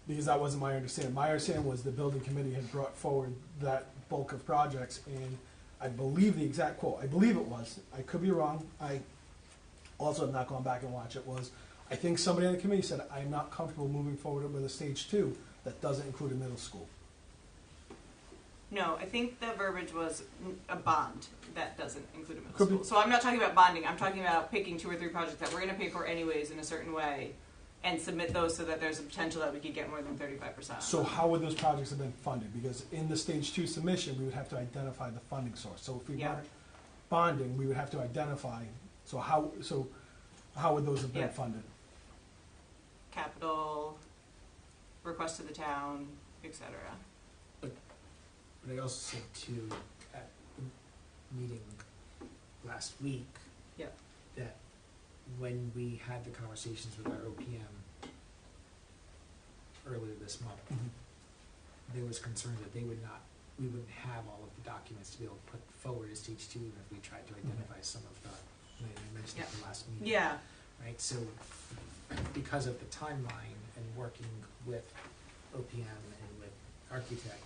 because that wasn't my understanding. My understanding was the building committee had brought forward that bulk of projects, and I believe the exact quote, I believe it was, I could be wrong, I also have not gone back and watched it, was, I think somebody on the committee said, I'm not comfortable moving forward with a stage 2 that doesn't include a middle school. No, I think the verbiage was a bond that doesn't include a middle Could be. school. So I'm not talking about bonding. I'm talking about picking 2 or 3 projects that we're going to pay for anyways in a certain way and submit those so that there's a potential that we could get more than 35%. So how would those projects have been funded? Because in the stage 2 submission, we would have to identify the funding source. So if we Yeah. wanted bonding, we would have to identify, so how would those have been Yeah. funded? Capital, request to the town, etc. But I also said too, at the meeting last week, Yeah. that when we had the conversations with our OPM earlier this month, there was concern that we wouldn't have all of the documents to be able to put forward as stage 2, even if we tried to identify some of the, and I mentioned Yeah. at the last meeting. Yeah. Right, so because of the timeline and working with OPM and with architect,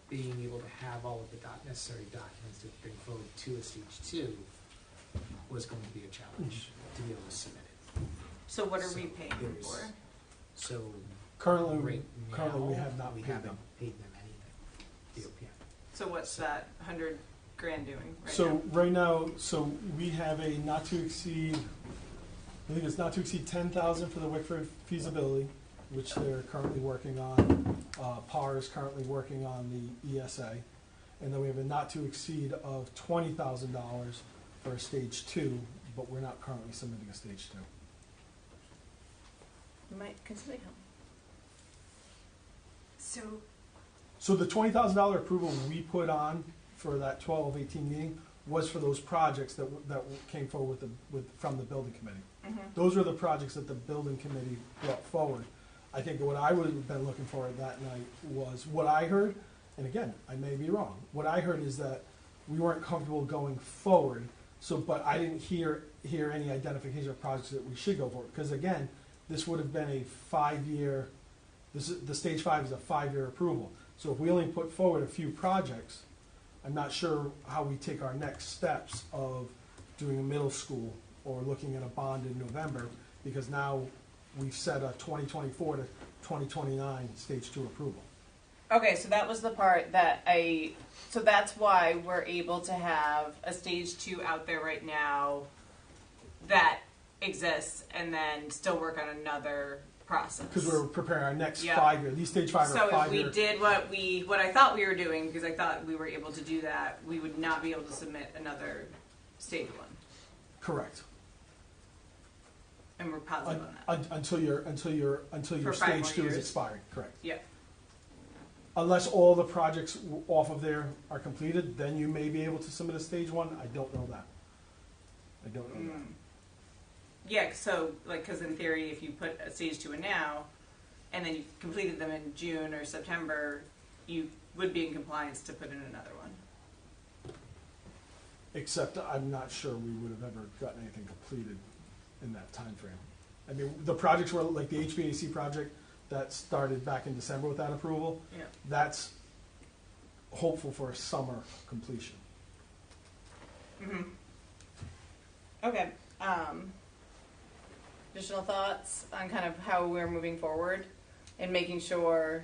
being able to have all of the necessary documents to bring forward to a stage 2 was going to be a challenge to be able to submit it. So what are we So paying there's- for? So Currently, right currently we now, have not we paid haven't them. paid them anything, the OPM. So what's that $100,000 doing right So now? right now, so we have a not to exceed, I think it's not to exceed 10,000 for the Wickford feasibility, which they're currently working on. PAR is currently working on the ESA. And then we have a not to exceed of $20,000 for a stage 2, but we're not currently submitting a stage 2. Can somebody help? So, So the $20,000 approval we put on for that 12-18 meeting was for those projects that came forward from the building committee. Those were the projects that the building committee brought forward. I think what I would have been looking for that night was what I heard, and again, I may be wrong. What I heard is that we weren't comfortable going forward, but I didn't hear any identification of projects that we should go for. Because again, this would have been a 5-year, the stage 5 is a 5-year approval. So if we only put forward a few projects, I'm not sure how we take our next steps of doing a middle school or looking at a bond in November, because now we've set a 2024 to 2029 stage 2 approval. Okay, so that was the part that so that's why we're able to have a stage 2 out there right now that exists and then still work on another process. Because we're preparing our next Yeah. 5 year. These stage 5 So are 5 if we year. did what I thought we were doing, because I thought we were able to do that, we would not be able to submit another stage 1. Correct. And we're positive on that. Until your For 5 stage more 2 is years. expiring. Correct. Yeah. Unless all the projects off of there are completed, then you may be able to submit a stage 1. I don't know that. I don't know that. Yeah, so, like, because in theory, if you put a stage 2 in now, and then you completed them in June or September, you would be in compliance to put in another one. Except I'm not sure we would have ever gotten anything completed in that time frame. I mean, the projects were like the HVAC project that started back in December with that approval. Yeah. That's hopeful for a summer completion. Mm-hmm. Okay. Additional thoughts on kind of how we're moving forward and making sure.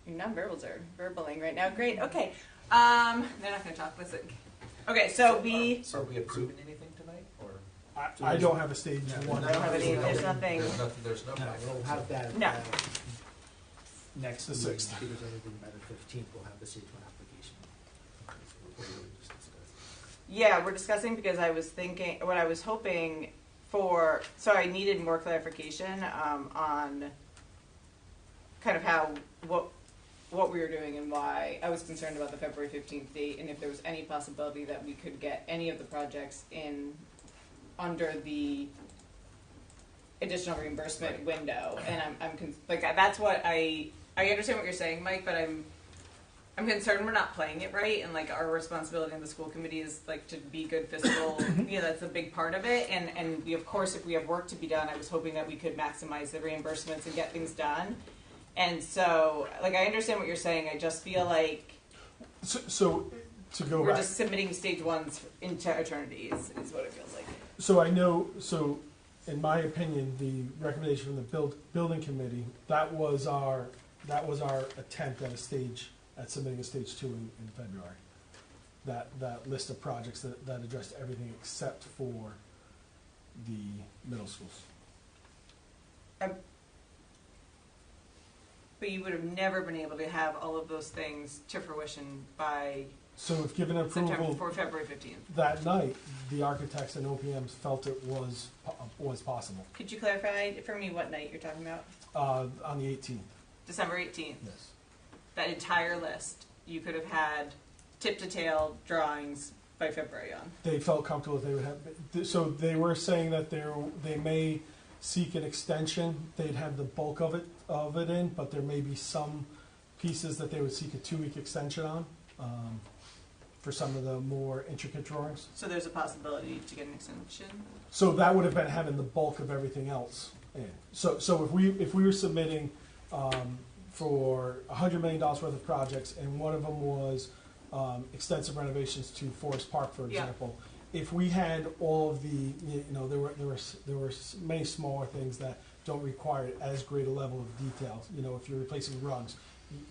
Your nonverbals are verbling right now. Great. Okay. They're not going to talk. Listen. Okay. So Are we approving anything tonight, or? I don't have a stage No, 1. I don't have any. There's nothing. There's no. No, we'll have that No. Next The meeting, 6th. because everything by the 15th, we'll have the stage 1 application. We're really just discussing. Yeah, we're discussing because I was thinking, what I was hoping for, so I needed more clarification on kind of how, what we were doing and why I was concerned about the February 15th date, and if there was any possibility that we could get any of the projects in under the additional reimbursement window. And like, that's what I understand what you're saying, Mike, but I'm concerned we're not playing it right, and like our responsibility in the school committee is like to be good fiscal. That's a big part of it. And we, of course, if we have work to be done, I was hoping that we could maximize the reimbursements and get things done. And so, like, I understand what you're saying. I just feel like So to go we're back. just submitting stage 1s into eternity is what it feels like. So I know, so in my opinion, the recommendation from the building committee, that was our attempt at submitting a stage 2 in February. That list of projects that addressed everything except for the middle schools. But you would have never been able to have all of those things to fruition by So if given September approval for February 15th. that night, the architects and OPMs felt it was possible. Could you clarify for me what night you're talking about? On the 18th, December 18th. yes. That entire list, you could have had tip to tail drawings by February on. They felt comfortable that they would have, so they were saying that they may seek an extension. They'd have the bulk of it in, but there may be some pieces that they would seek a 2-week extension on, for some of the more intricate drawings. So there's a possibility to get an extension? So that would have been having the bulk of everything else in. So if we were submitting for $100 million worth of projects, and one of them was extensive renovations to Forest Park, for Yeah. example. If we had all of the, there were many smaller things that don't require as great a level of detail. If you're replacing rugs,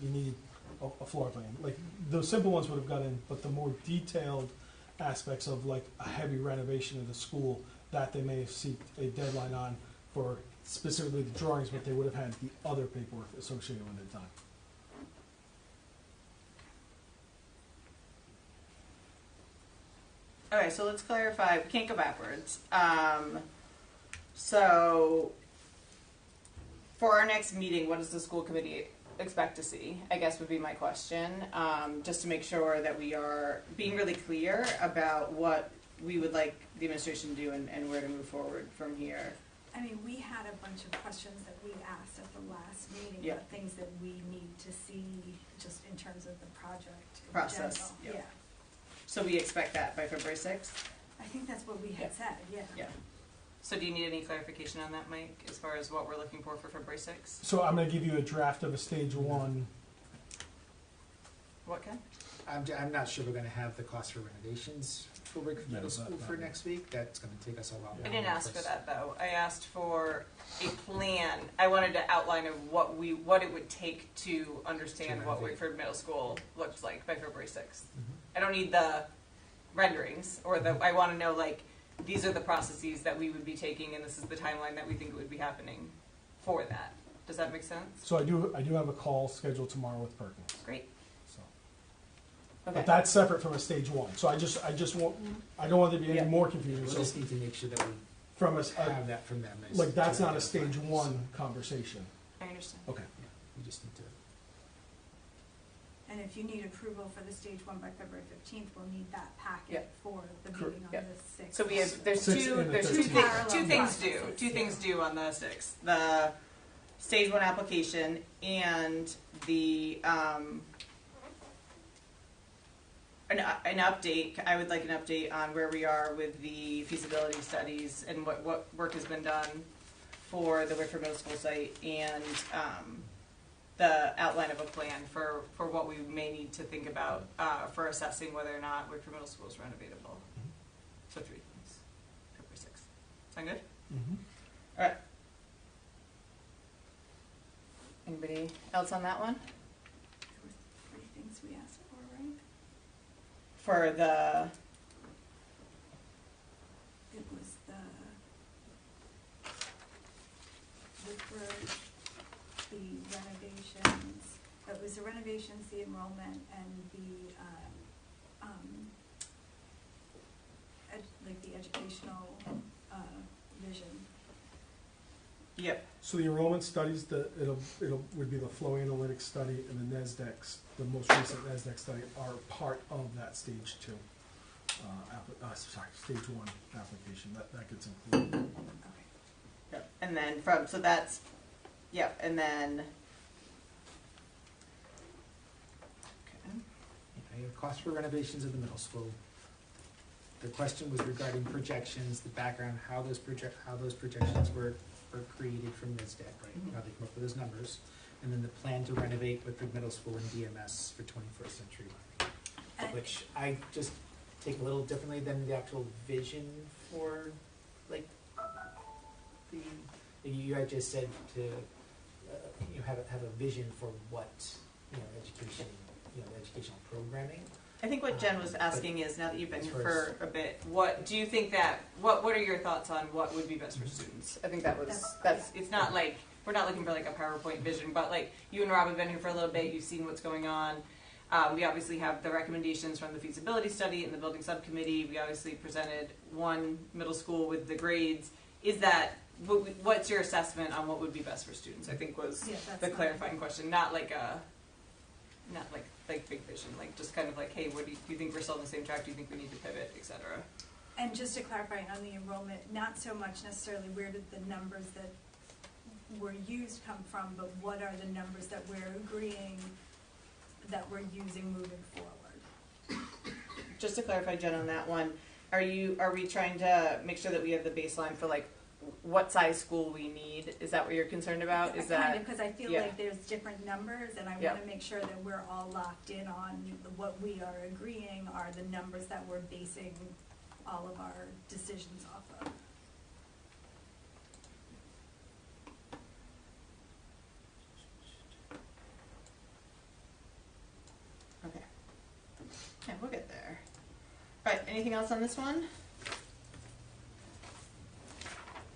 you need a floor plan. Like those simple ones would have got in, but the more detailed aspects of like a heavy renovation of the school, that they may have seeked a deadline on for specifically the drawings, but they would have had the other paperwork associated with it done. Okay, so let's clarify. We can't go backwards. So for our next meeting, what does the school committee expect to see? I guess would be my question. Just to make sure that we are being really clear about what we would like the administration to do and where to move forward from here. I mean, we had a bunch of questions that we asked at the last meeting, Yeah. about things that we need to see just in terms of the project in Process, general. yeah. So we expect that by February 6th? I think that's what we had said, yeah. Yeah. So do you need any clarification on that, Mike, as far as what we're looking for February 6th? So I'm going to give you a draft of a stage 1 What, Ken? I'm not sure we're gonna have the cost for renovations for Wakefield Middle School for next week. That's gonna take us a while. I didn't ask for that though. I asked for a plan. I wanted to outline of what it would take to understand To what renovate. Wakeford Middle School looks like by February 6th. Mhm. I don't need the renderings or I want to know like these are the processes that we would be taking and this is the timeline that we think it would be happening for that. Does that make sense? So I do have a call scheduled tomorrow with Perkins. Great. So. Okay. But that's separate from a stage one. So I just want, I don't want there to be any Yeah. more confusion. We'll So just need to make sure that we from have that from them. as like that's to not a identify. stage one conversation. I understand. Okay. Yeah, we just need to. And if you need approval for the stage one by February 15th, we'll need that packet Yep. for the Correct. meeting on Yep. the 6th. So we have there's Six two and the there's 13th. Parallel two things due. processes, Two yeah. things due on the 6th. The stage one application and the an update. I would like an update on where we are with the feasibility studies and what work has been done for the Wickford Middle School site and the outline of a plan for what we may need to think about for assessing whether or not Wickford Middle School is renovatable. So 3 things. February 6th. Sound good? Mm-hmm. All right. Anybody else on that one? There were 3 things we asked for, right? For the It was the Woodbridge, the renovations, it was the renovations, the enrollment, and the, like the educational, vision. yep. So the enrollment studies, would be the flow analytics study and the NESDEX, the most recent NESDEX study are part of that stage 2. Stage 1 application, that gets included. Okay. Yep. And then so that's yep. And then okay. Yeah, your cost for renovations of the middle school. The question was regarding projections, the background, how those projections were created from NISDEC, right? How they come up with those numbers, and then the plan to renovate Wickford Middle School and DMS for 21st century learning, which I just take a little differently than the actual vision for, like, you had just said to have a vision for what education, educational programming. I think what Jen was asking is, now that you've been as here far for a bit, what do you think that, what are your thoughts on what would be best for students? I think that's it's not like, we're not looking for like a PowerPoint vision, but like you and Rob have been here for a little bit, you've seen what's going on. We obviously have the recommendations from the feasibility study and the building subcommittee. We obviously presented one middle school with the grades. Is that, what's your assessment on what would be best for students? I think was the clarifying question, not like big vision, like just kind of like, hey, do you think we're still on the same track? Do you think we need to pivot, et cetera? And just to clarify on the enrollment, not so much necessarily where did the numbers that were used come from, but what are the numbers that we're agreeing that we're using moving forward? Just to clarify, Jen, on that one, are we trying to make sure that we have the baseline for like what size school we need? Is that what you're concerned about? Is that because I feel like there's different numbers, and I want to make sure that we're all locked in on what we are agreeing are the numbers that we're basing all of our decisions off of. okay? Yeah, we'll get there. All right. Anything else on this one?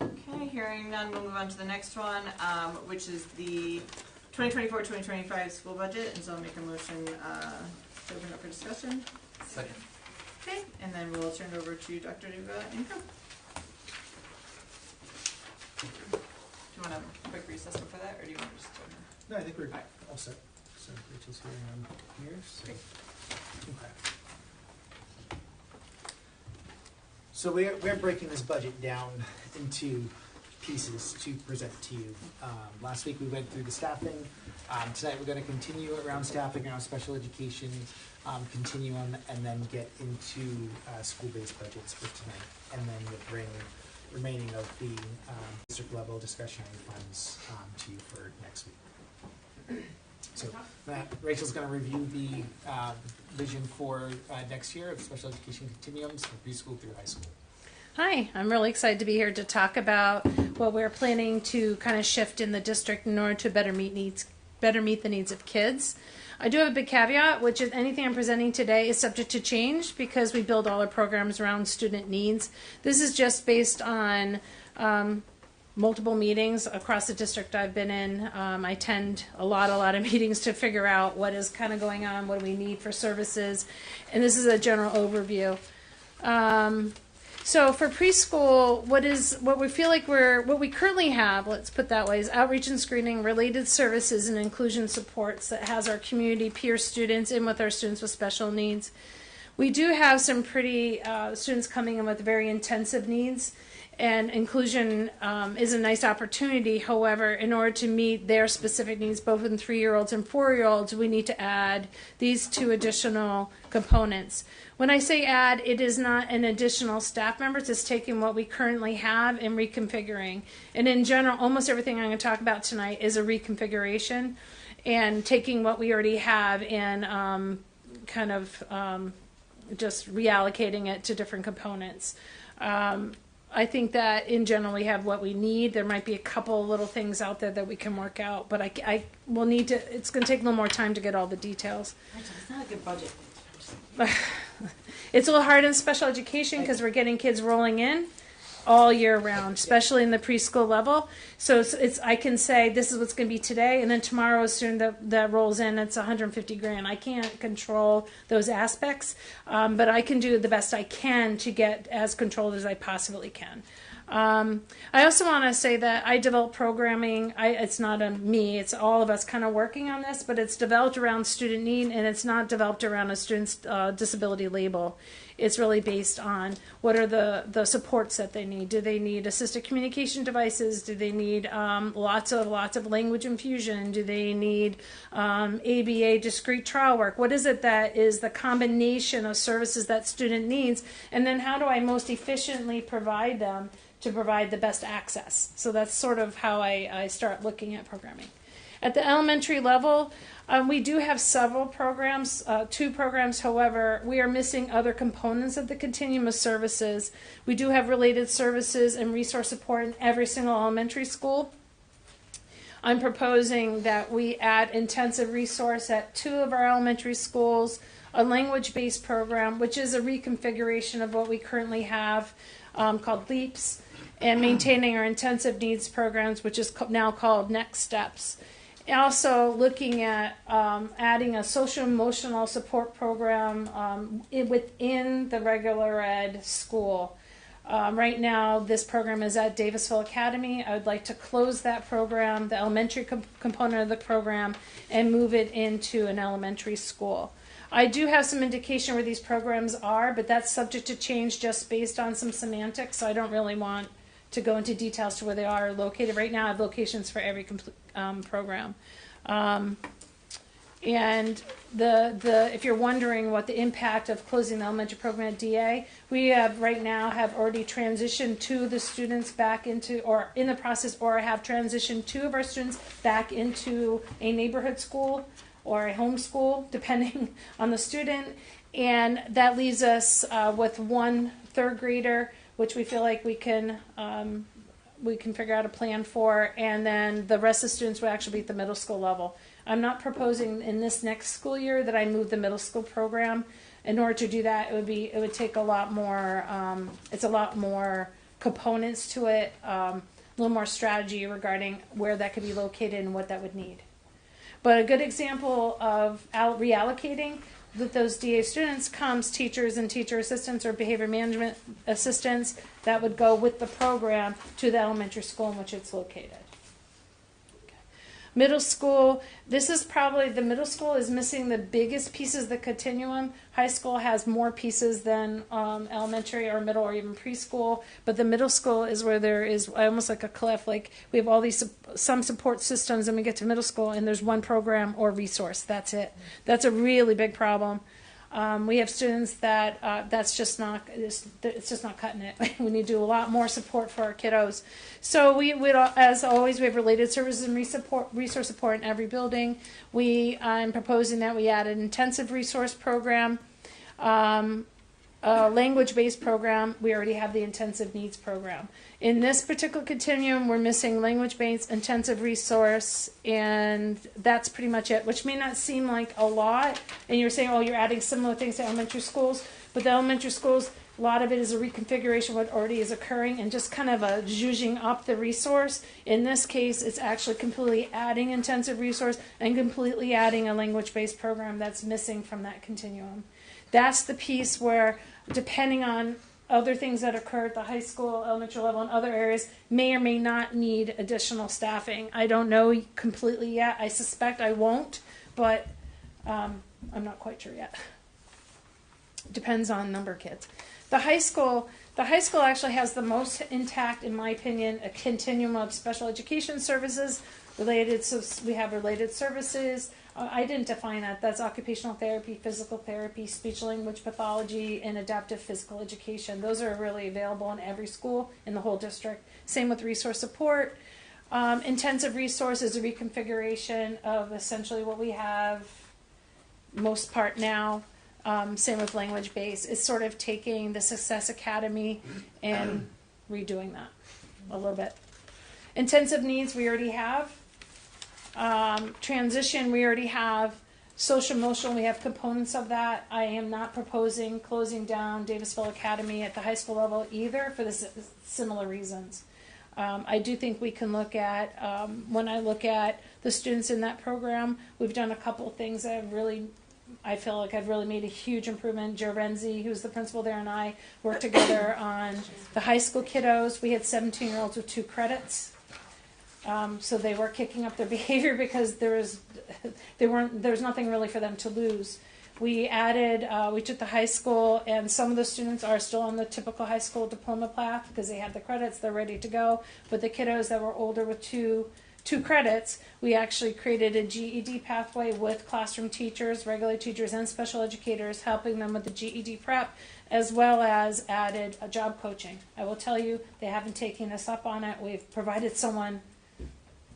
Okay, hearing none, we'll move on to the next one, which is the 2024-2025 school budget, and so I'll make a motion to open up for discussion. Second. Okay, and then we'll turn it over to Dr. Duga Income. Do you want a quick recess for that, or do you want to just go ahead? No, I think we're all set. So Rachel's here and I'm here. So. Okay. So we're breaking this budget down into pieces to present to you. Last week we went through the staffing. Tonight we're going to continue around staffing, around special education, continue on, and then get into school-based budgets for tonight. And then we'll bring remaining of the district level discretionary funds to you for next week. So Rachel's going to review the vision for next year of special education continuums from preschool through high school. Hi, I'm really excited to be here to talk about what we're planning to kind of shift in the district in order to better meet the needs of kids. I do have a big caveat, which is anything I'm presenting today is subject to change because we build all our programs around student needs. This is just based on multiple meetings across the district I've been in. I attend a lot of meetings to figure out what is kind of going on, what do we need for services, and this is a general overview. So for preschool, what we currently have, let's put that way, is outreach and screening, related services, and inclusion supports that has our community peer students in with our students with special needs. We do have some pretty students coming in with very intensive needs, and inclusion is a nice opportunity. However, in order to meet their specific needs, both in 3-year-olds and 4-year-olds, we need to add these 2 additional components. When I say add, it is not an additional staff members. It's taking what we currently have and reconfiguring. And in general, almost everything I'm going to talk about tonight is a reconfiguration and taking what we already have and just reallocating it to different components. I think that in general we have what we need. There might be a couple little things out there that we can work out, but I will need to, it's going to take a little more time to get all the details. It's not a good budget. It's a little hard in special education because we're getting kids rolling in all year round, especially in the preschool level. So I can say this is what's going to be today, and then tomorrow, as soon that rolls in, it's $150,000. I can't control those aspects, but I can do the best I can to get as controlled as I possibly can. I also want to say that I develop programming. It's not me, it's all of us kind of working on this, but it's developed around student need, and it's not developed around a student's disability label. It's really based on what are the supports that they need. Do they need assistive communication devices? Do they need lots of language infusion? Do they need ABA discrete trial work? What is it that is the combination of services that student needs? And then how do I most efficiently provide them to provide the best access? So that's sort of how I start looking at programming. At the elementary level, we do have several programs, 2 programs. However, we are missing other components of the continuum of services. We do have related services and resource support in every single elementary school. I'm proposing that we add intensive resource at 2 of our elementary schools, a language-based program, which is a reconfiguration of what we currently have called LEAPS, and maintaining our intensive needs programs, which is now called Next Steps. Also looking at adding a social emotional support program within the regular ed school. Right now, this program is at Davisville Academy. I would like to close that program, the elementary component of the program, and move it into an elementary school. I do have some indication where these programs are, but that's subject to change just based on some semantics, so I don't really want to go into details to where they are located. Right now, I have locations for every program. And if you're wondering what the impact of closing the elementary program at DA, we have right now have already transitioned 2 of the students back into, or in the process, or have transitioned 2 of our students back into a neighborhood school or a home school, depending on the student. And that leaves us with 1 3rd grader, which we feel like we can figure out a plan for, and then the rest of the students will actually be at the middle school level. I'm not proposing in this next school year that I move the middle school program. In order to do that, it would take a lot more. It's a lot more components to it, a little more strategy regarding where that could be located and what that would need. But a good example of reallocating with those DA students comes teachers and teacher assistants or behavior management assistants that would go with the program to the elementary school in which it's located. Okay. Middle school, this is probably, the middle school is missing the biggest pieces of the continuum. High school has more pieces than elementary or middle or even preschool, but the middle school is where there is almost like a cliff. Like we have all these some support systems, and we get to middle school and there's 1 program or resource. That's it. That's a really big problem. We have students that that's just not it's just not cutting it. We need to do a lot more support for our kiddos. So we as always, we have related services and resource support in every building. I'm proposing that we add an intensive resource program, a language-based program. We already have the intensive needs program. In this particular continuum, we're missing language-based intensive resource, and that's pretty much it, which may not seem like a lot. And you're saying, oh, you're adding similar things to elementary schools, but the elementary schools, a lot of it is a reconfiguration of what already is occurring and just kind of a zhuzhing up the resource. In this case, it's actually completely adding intensive resource and completely adding a language-based program that's missing from that continuum. That's the piece where, depending on other things that occur at the high school, elementary level, and other areas, may or may not need additional staffing. I don't know completely yet. I suspect I won't, but I'm not quite sure yet. Depends on number of kids. The high school actually has the most intact, in my opinion, a continuum of special education services related. So we have related services. I didn't define that. That's occupational therapy, physical therapy, speech language pathology, and adaptive physical education. Those are really available in every school in the whole district. Same with resource support. Intensive resource is a reconfiguration of essentially what we have most part now. Same with language base. It's sort of taking the Success Academy and redoing that a little bit. Intensive needs we already have. Transition we already have. Social emotional, we have components of that. I am not proposing closing down Davisville Academy at the high school level either for the similar reasons. I do think we can look at, when I look at the students in that program, we've done a couple of things that have really, I feel like I've really made a huge improvement. Joe Renzi, who's the principal there, and I worked together on the high school kiddos. We had 17-year-olds with 2 credits. So they were kicking up their behavior because there was nothing really for them to lose. We took the high school, and some of the students are still on the typical high school diploma path because they had the credits, they're ready to go. But the kiddos that were older with two credits, we actually created a GED pathway with classroom teachers, regular teachers, and special educators, helping them with the GED prep, as well as added a job coaching. I will tell you, they haven't taken us up on it. We've provided someone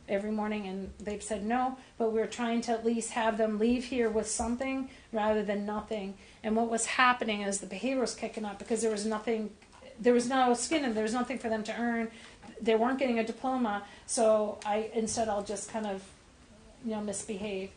every morning and they've said no, but we're trying to at least have them leave here with something rather than nothing. And what was happening is the behavior was kicking up because there was no skin and there was nothing for them to earn. They weren't getting a diploma, so I'll just kind of misbehave.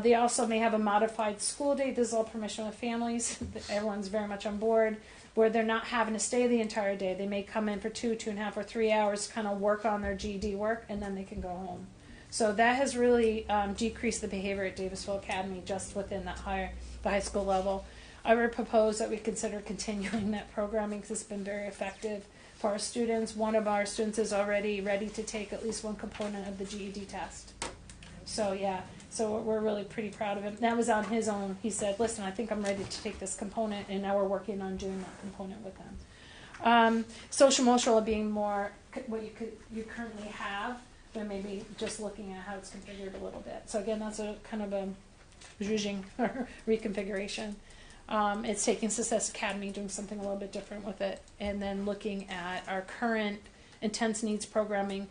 They also may have a modified school date. This is all permission with families. Everyone's very much on board, where they're not having to stay the entire day. They may come in for 2.5 or 3 hours, kind of work on their GED work, and then they can go home. So that has really decreased the behavior at Davisville Academy just within the high school level. I would propose that we consider continuing that programming because it's been very effective for our students. One of our students is already ready to take at least one component of the GED test. So yeah, so we're really pretty proud of him. That was on his own. He said, listen, I think I'm ready to take this component, and now we're working on doing that component with him. Social emotional being more what you currently have, but maybe just looking at how it's configured a little bit. So again, that's a kind of a zhuzhing or reconfiguration. It's taking Success Academy, doing something a little bit different with it, and then looking at our current intense needs programming.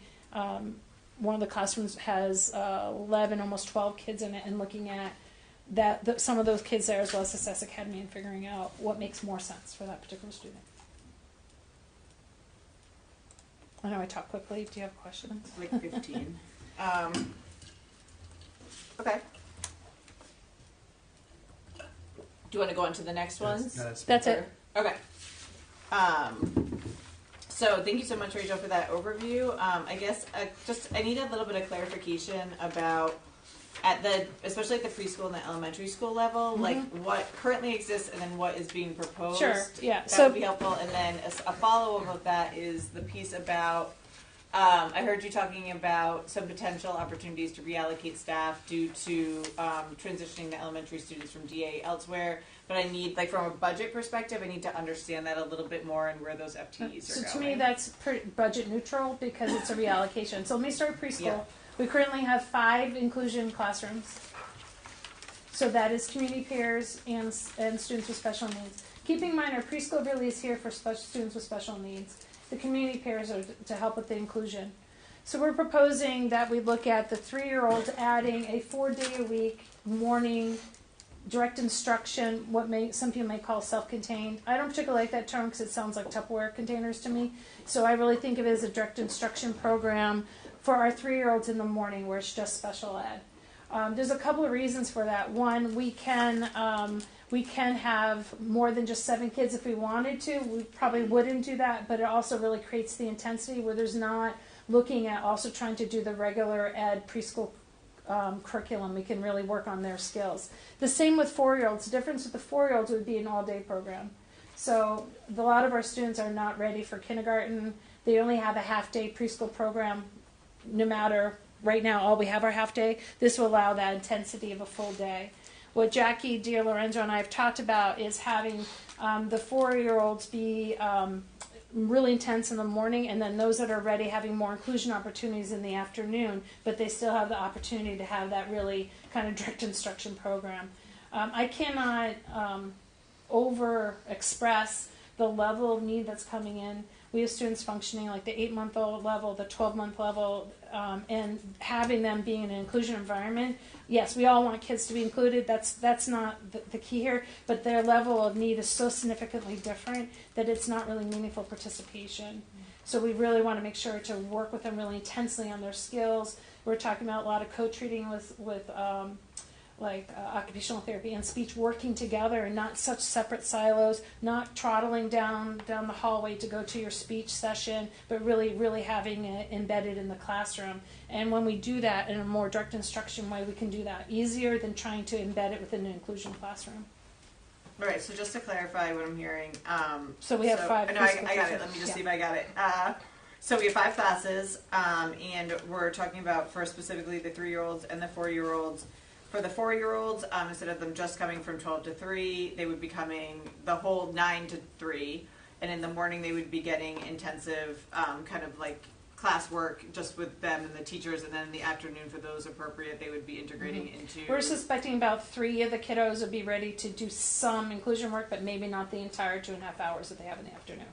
One of the classrooms has 11, almost 12 kids in it, and looking at some of those kids there as well as Success Academy and figuring out what makes more sense for that particular student. I know I talk quickly. Do you have questions? Like 15. Okay. Do you want to go on to the next ones? That's it. Okay. So thank you so much, Rachel, for that overview. I guess I need a little bit of clarification about especially at the preschool and the elementary school level, like what currently exists and then what is being proposed. Sure. Yeah. That would be helpful. And then a follow-up of that is the piece about. I heard you talking about some potential opportunities to reallocate staff due to transitioning the elementary students from DA elsewhere. But I need, from a budget perspective, I need to understand that a little bit more and where those FTEs are going. So to me, that's budget neutral because it's a reallocation. So let me start preschool. Yeah. We currently have 5 inclusion classrooms. So that is community peers and students with special needs. Keeping in mind our preschool really is here for students with special needs. The community peers are to help with the inclusion. So we're proposing that we look at the 3-year-olds adding a 4-day-a-week morning direct instruction, some people may call self-contained. I don't particularly like that term because it sounds like Tupperware containers to me. So I really think of it as a direct instruction program for our 3-year-olds in the morning where it's just special ed. There's a couple of reasons for that. One, we can have more than just 7 kids if we wanted to. We probably wouldn't do that, but it also really creates the intensity where there's not looking at also trying to do the regular ed preschool curriculum. We can really work on their skills. The same with 4-year-olds. The difference with the 4-year-olds would be an all-day program. So a lot of our students are not ready for kindergarten. They only have a half-day preschool program no matter. Right now, all we have are half-day. This will allow that intensity of a full day. What Jackie DiLorenzo and I have talked about is having the 4-year-olds be really intense in the morning, and then those that are ready having more inclusion opportunities in the afternoon, but they still have the opportunity to have that really kind of direct instruction program. I cannot over-express the level of need that's coming in. We have students functioning like the 8-month-old level, the 12-month level, and having them being in an inclusion environment. Yes, we all want kids to be included. That's not the key here, but their level of need is so significantly different that it's not really meaningful participation. So we really want to make sure to work with them really intensely on their skills. We're talking about a lot of co-treating with occupational therapy and speech working together and not such separate silos, not trottling down the hallway to go to your speech session, but really having it embedded in the classroom. And when we do that in a more direct instruction way, we can do that easier than trying to embed it within an inclusion classroom. All right, so just to clarify what I'm hearing. So we have 5. No, I got it. Let me just see if I got it. So we have 5 classes, and we're talking about for specifically the 3-year-olds and the 4-year-olds. For the 4-year-olds, instead of them just coming from 12 to 3, they would be coming the whole 9 to 3. And in the morning, they would be getting intensive kind of like classwork just with them and the teachers. And then in the afternoon, for those appropriate, they would be integrating into... We're suspecting about 3 of the kiddos would be ready to do some inclusion work, but maybe not the entire 2.5 hours that they have in the afternoon.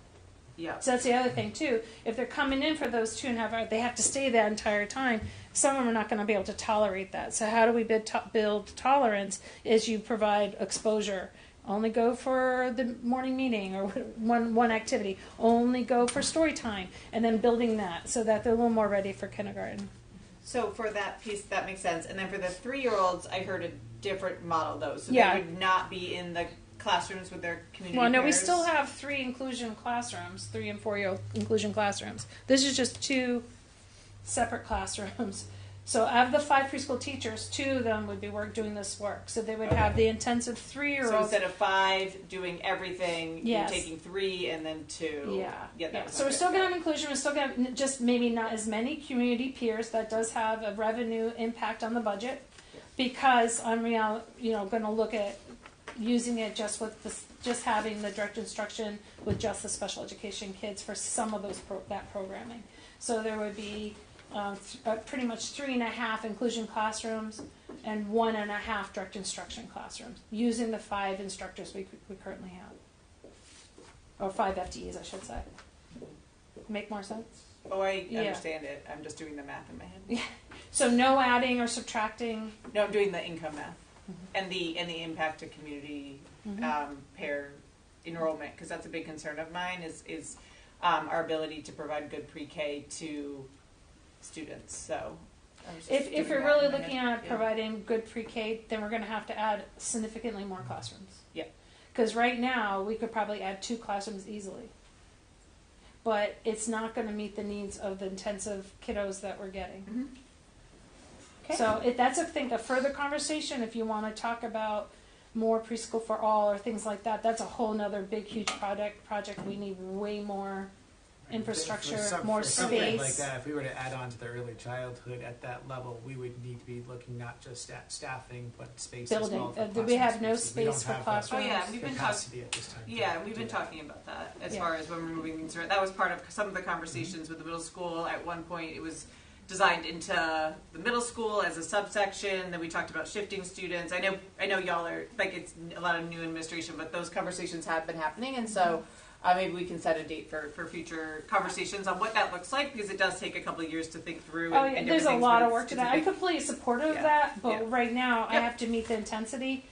Yeah. So that's the other thing too. If they're coming in for those 2.5 hours, they have to stay that entire time. Some of them are not going to be able to tolerate that. So how do we build tolerance? Is you provide exposure. Only go for the morning meeting or one activity. Only go for story time, and then building that so that they're a little more ready for kindergarten. So for that piece, that makes sense. And then for the 3-year-olds, I heard a different model though. So Yeah. they would not be in the classrooms with their community Well, no, we pairs. still have 3 inclusion classrooms, 3 and 4-year inclusion classrooms. This is just 2 separate classrooms. So of the 5 preschool teachers, 2 of them would be doing this work. So they would have the intensive 3-year-olds. So instead of 5 doing everything, Yes. you're taking 3 and then 2. Yeah. So we're still going to have inclusion. We're still going to have just maybe not as many community peers. That does have a revenue impact on the budget, because I'm going to look at using it just with just having the direct instruction with just the special education kids for some of those that programming. So there would be pretty much 3.5 inclusion classrooms and 1.5 direct instruction classrooms using the 5 instructors we currently have, or 5 FTEs, I should say. Make more sense? Oh, I understand it. I'm just doing the math in my head. Yeah. So no adding or subtracting. No, I'm doing the income math and the impact to community pair enrollment, because that's a big concern of mine. Is our ability to provide good pre-K to students. So if you're really looking at providing good pre-K, then we're going to have to add significantly more classrooms. Yeah. Because right now we could probably add 2 classrooms easily, but it's not going to meet the needs of the intensive kiddos that we're getting. Mm-hmm. Okay. So that's a further conversation. If you want to talk about more preschool for all or things like that, that's a whole nother big huge project. We need way more infrastructure, more Something like space. that, if we were to add on to the early childhood at that level, we would need to be looking not just at staffing, but space as Building. well. For We have no classroom spaces. space for We don't have classrooms. Oh yeah, we've been capacity at this time. Yeah, we've been talking about that as Yeah. far as when we're moving things around. That was part of some of the conversations with the middle school. At one point, it was designed into the middle school as a subsection. Then we talked about shifting students. I know y'all are, like, it's a lot of new administration, but those conversations have been happening, and so maybe we can set a date for future conversations on what that looks like, because it does take a couple of years to think through. Oh, and yeah, different there's a things, lot but of work to it's a that. I'm big- completely supportive of Yeah. that, but Yeah. right now I Yep. have to meet the intensity,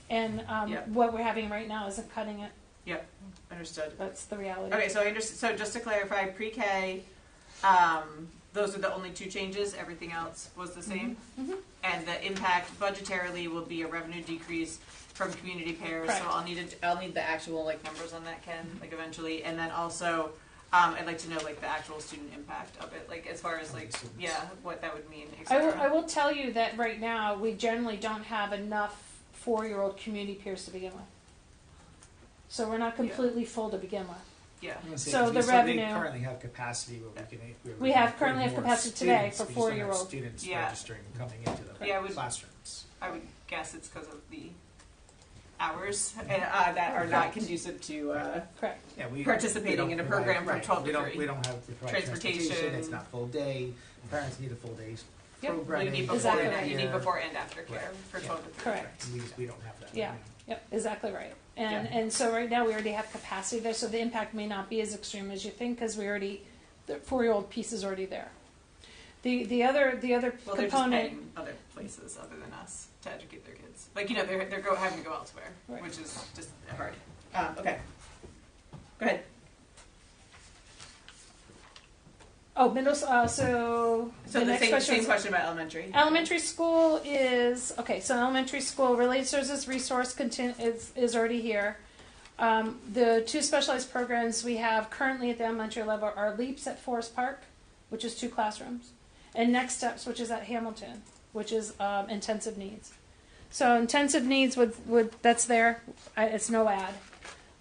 and Yep. what we're having right now isn't cutting it. Yep, understood. That's the reality. Okay, so I understand. So just to clarify, pre-K, those are the only two changes. Everything else was the same, Mhm. and the impact budgetarily will be a revenue decrease from community pairs. Correct. So I'll need the actual like numbers on that, Ken, like eventually, and then also I'd like to know like the actual student impact of it, like as far as like what that would mean. Et cetera. I will tell you that right now we generally don't have enough 4-year-old community peers to begin with, so we're not completely full to begin with. Yeah. I'm gonna say, So 'cause the we still revenue- currently have capacity where we can. We currently have capacity today for students. We just don't have 4-year-old. students Yeah. registering coming into the Yeah, I would- classrooms. I would guess it's because of the hours that are not conducive to Correct. Yeah, we participating don't in a provide- program from right, 12 to we don't, 3. We don't have the right Transportation. transportation. It's not full day. Parents need a full day's Yep. programming. You need before Exactly and right. you need before and after care Right. for Yeah. 12 to 3. Correct. We don't have that. Yeah. Yep, exactly right. And Yeah. and so right now we already have capacity there, so the impact may not be as extreme as you think, because the 4-year-old piece is already there. The other Well, they're just component. paying other places other than us to educate their kids. Like, they're having to go elsewhere, Right. which is just hard. Okay. Go ahead. Oh, middle. So So the next same, question same is- question about elementary. Elementary school is okay. So elementary school related services resource is already here. The two specialized programs we have currently at the elementary level are LEAPS at Forest Park, which is 2 classrooms, and Next Steps, which is at Hamilton, which is intensive needs. So intensive needs would that's there. It's no ad.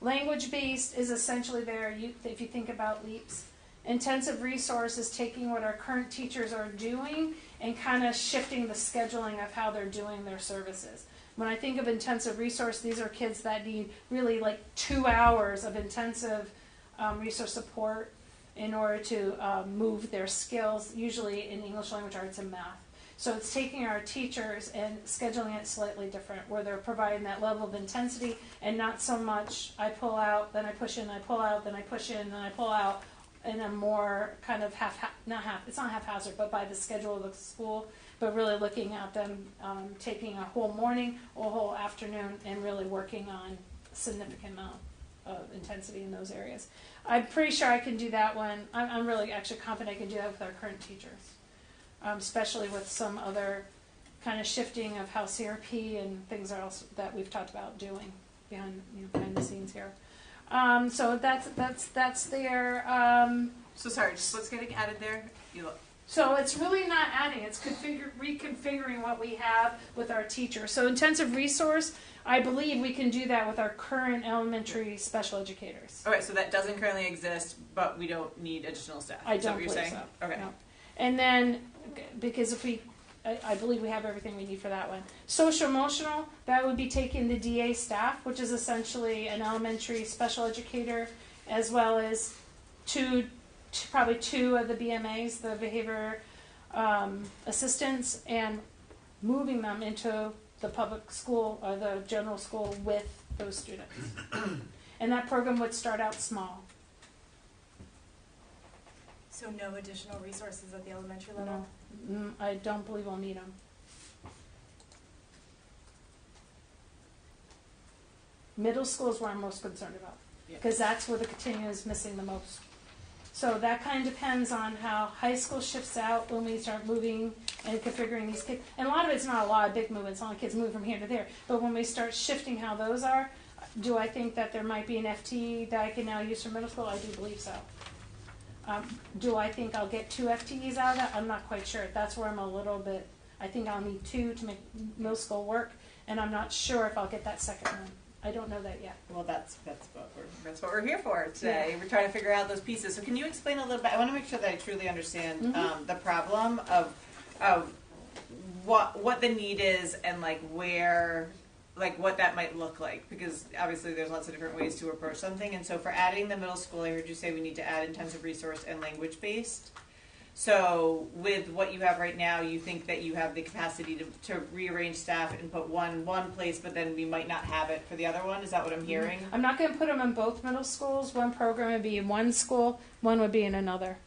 Language based is essentially there. If you think about LEAPS. Intensive resource is taking what our current teachers are doing and kind of shifting the scheduling of how they're doing their services. When I think of intensive resource, these are kids that need really like 2 hours of intensive resource support in order to move their skills, usually in English language arts and math. So it's taking our teachers and scheduling it slightly different, where they're providing that level of intensity and not so much I pull out, then I push in, I pull out, then I push in, then I pull out, in a more kind of it's not haphazard, but by the schedule of the school, but really looking at them taking a whole morning or a whole afternoon and really working on a significant amount of intensity in those areas. I'm pretty sure I can do that one. I'm really actually confident I can do that with our current teachers, especially with some other kind of shifting of how CRP and things else that we've talked about doing behind the scenes here. So that's there. So sorry, just what's getting added there? So it's really not adding; it's reconfiguring what we have with our teachers. So intensive resource, I believe we can do that with our current elementary special educators. All right, so that doesn't currently exist, but we don't need additional staff. I Is that don't what you're believe saying? so. Okay. No. And then, because I believe we have everything we need for that one. Social emotional, that would be taking the DA staff, which is essentially an elementary special educator, as well as probably two of the BMAs, the behavior assistants, and moving them into the public school or the general school with those students. And that program would start out small. So no additional resources at the elementary level? No, I don't believe we'll need them. Middle school is where I'm most concerned about, because that's where the continuum is missing the most. So that kind of depends on how high school shifts out when we start moving and configuring these kids. And a lot of it's not a lot of big movements, not like kids move from here to there. But when we start shifting how those are, do I think that there might be an FTE that I can now use for middle school? I do believe so. Do I think I'll get 2 FTEs out of that? I'm not quite sure. That's where I'm a little bit, I think I'll need 2 to make middle school work, and I'm not sure if I'll get that second one. I don't know that yet. Well, that's what we're here for today. Yeah. We're trying to figure out those pieces. So can you explain a little bit? I want to make sure that I truly understand the problem of what the need is and like where, like what that might look like, because obviously there's lots of different ways to approach something. And so for adding the middle school, I heard you say we need to add intensive resource and language based. So with what you have right now, you think that you have the capacity to rearrange staff and put one place, but then we might not have it for the other one? Is that what I'm hearing? I'm not going to put them in both middle schools. One program would be in one school, one would be in another.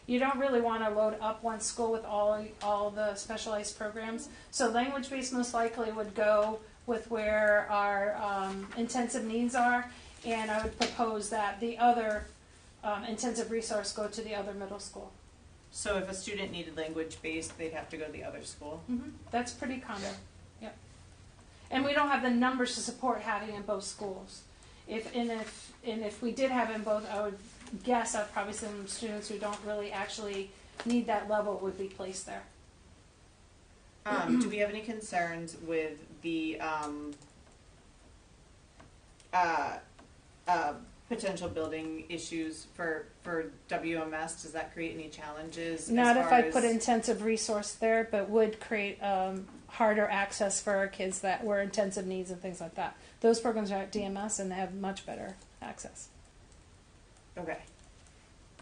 You don't really want to load up one school with all the specialized programs. So language-based most likely would go with where our intensive needs are, and I would propose that the other intensive resource go to the other middle school. So if a student needed language-based, they'd have to go to the other school? That's pretty common. Yep. And we don't have the numbers to support having it in both schools. If we did have it in both, I would guess I'd probably some students who don't really actually need that level would be placed there. Do we have any concerns with the potential building issues for WMS? Does that create any challenges? Not if I put intensive resource there, but would create harder access for our kids that were intensive needs and things like that. Those programs are at DMS and they have much better access. Okay.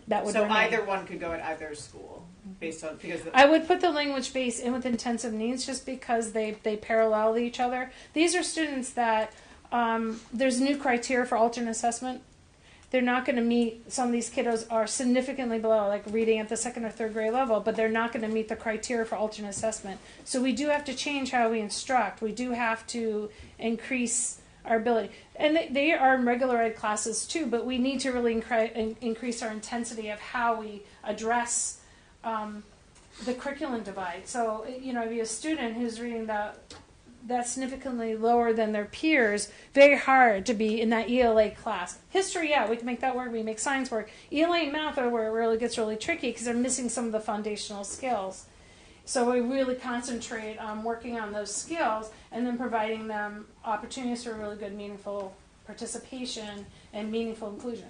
That would so remain. Either one could go at either school based on I would put the language base in with intensive needs just because they parallel each other. These are students that there's new criteria for alternate assessment. They're not going to meet, some of these kiddos are significantly below, like reading at the second or third grade level, but they're not going to meet the criteria for alternate assessment. So we do have to change how we instruct. We do have to increase our ability. And they are in regular ed classes too, but we need to really increase our intensity of how we address the curriculum divide. So, if you have a student who's reading that's significantly lower than their peers, very hard to be in that ELA class. History, yeah, we can make that work. We make science work. ELA and math are where it really gets really tricky because they're missing some of the foundational skills. So we really concentrate on working on those skills and then providing them opportunities for really good, meaningful participation and meaningful inclusion.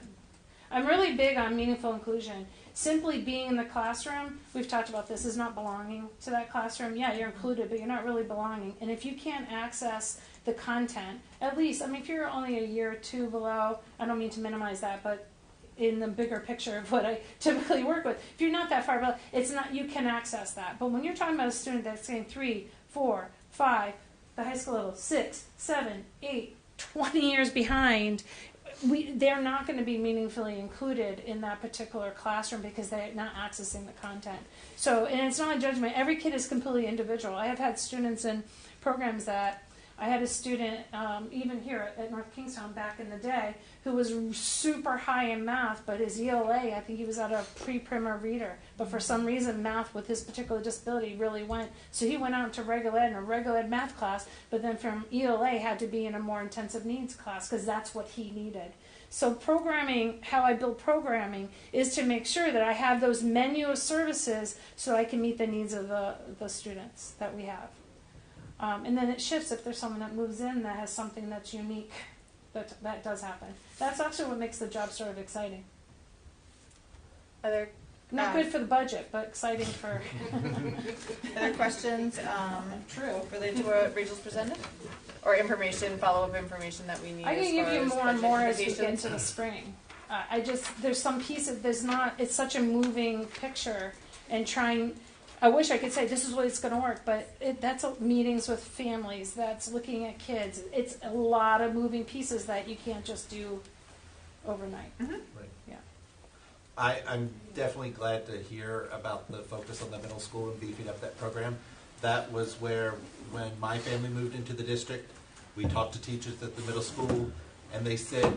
I'm really big on meaningful inclusion. Simply being in the classroom, we've talked about this, is not belonging to that classroom. Yeah, you're included, but you're not really belonging. And if you can't access the content, at least, if you're only a year or two below, I don't mean to minimize that, but in the bigger picture of what I typically work with, if you're not that far below, you can access that. But when you're talking about a student that's saying 3, 4, 5, the high school level, 6, 7, 8, 20 years behind, they're not going to be meaningfully included in that particular classroom because they're not accessing the content. So, and it's not a judgment. Every kid is completely individual. I have had students in programs that, I had a student, even here at North Kingstown back in the day, who was super high in math, but his ELA, I think he was at a pre-primer reader, but for some reason math with his particular disability really went, so he went out into regular ed in a regular ed math class, but then from ELA had to be in a more intensive needs class because that's what he needed. So programming, how I build programming is to make sure that I have those menu of services so I can meet the needs of the students that we have. And then it shifts if there's someone that moves in that has something that's unique. That does happen. That's actually what makes the job sort of exciting. Not good for the budget, but exciting for... Other questions related to what Rachel's presented? Or information, follow-up information that we need? I can give you more and more as we get into the implications? spring. There's some pieces, it's such a moving picture and trying... I wish I could say this is what it's going to work, but that's meetings with families, that's looking at kids. It's a lot of moving pieces that you can't just do overnight. Mm-hmm. Right. Yeah. I'm definitely glad to hear about the focus on the middle school and beefing up that program. That was where, when my family moved into the district, we talked to teachers at the middle school, and they said,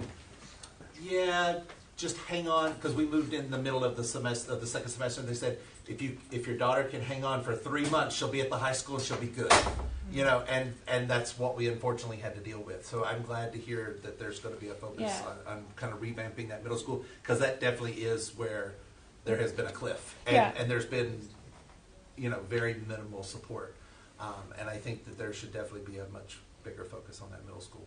yeah, just hang on, because we moved in the middle of the semester, of the second semester, and they said, if your daughter can hang on for 3 months, she'll be at the high school and she'll be good. And that's what we unfortunately had to deal with. So I'm glad to hear that there's going to be a focus on kind of revamping that middle school, because that definitely is where there has been a cliff. And there's been, very minimal support. And I think that there should definitely be a much bigger focus on that middle school.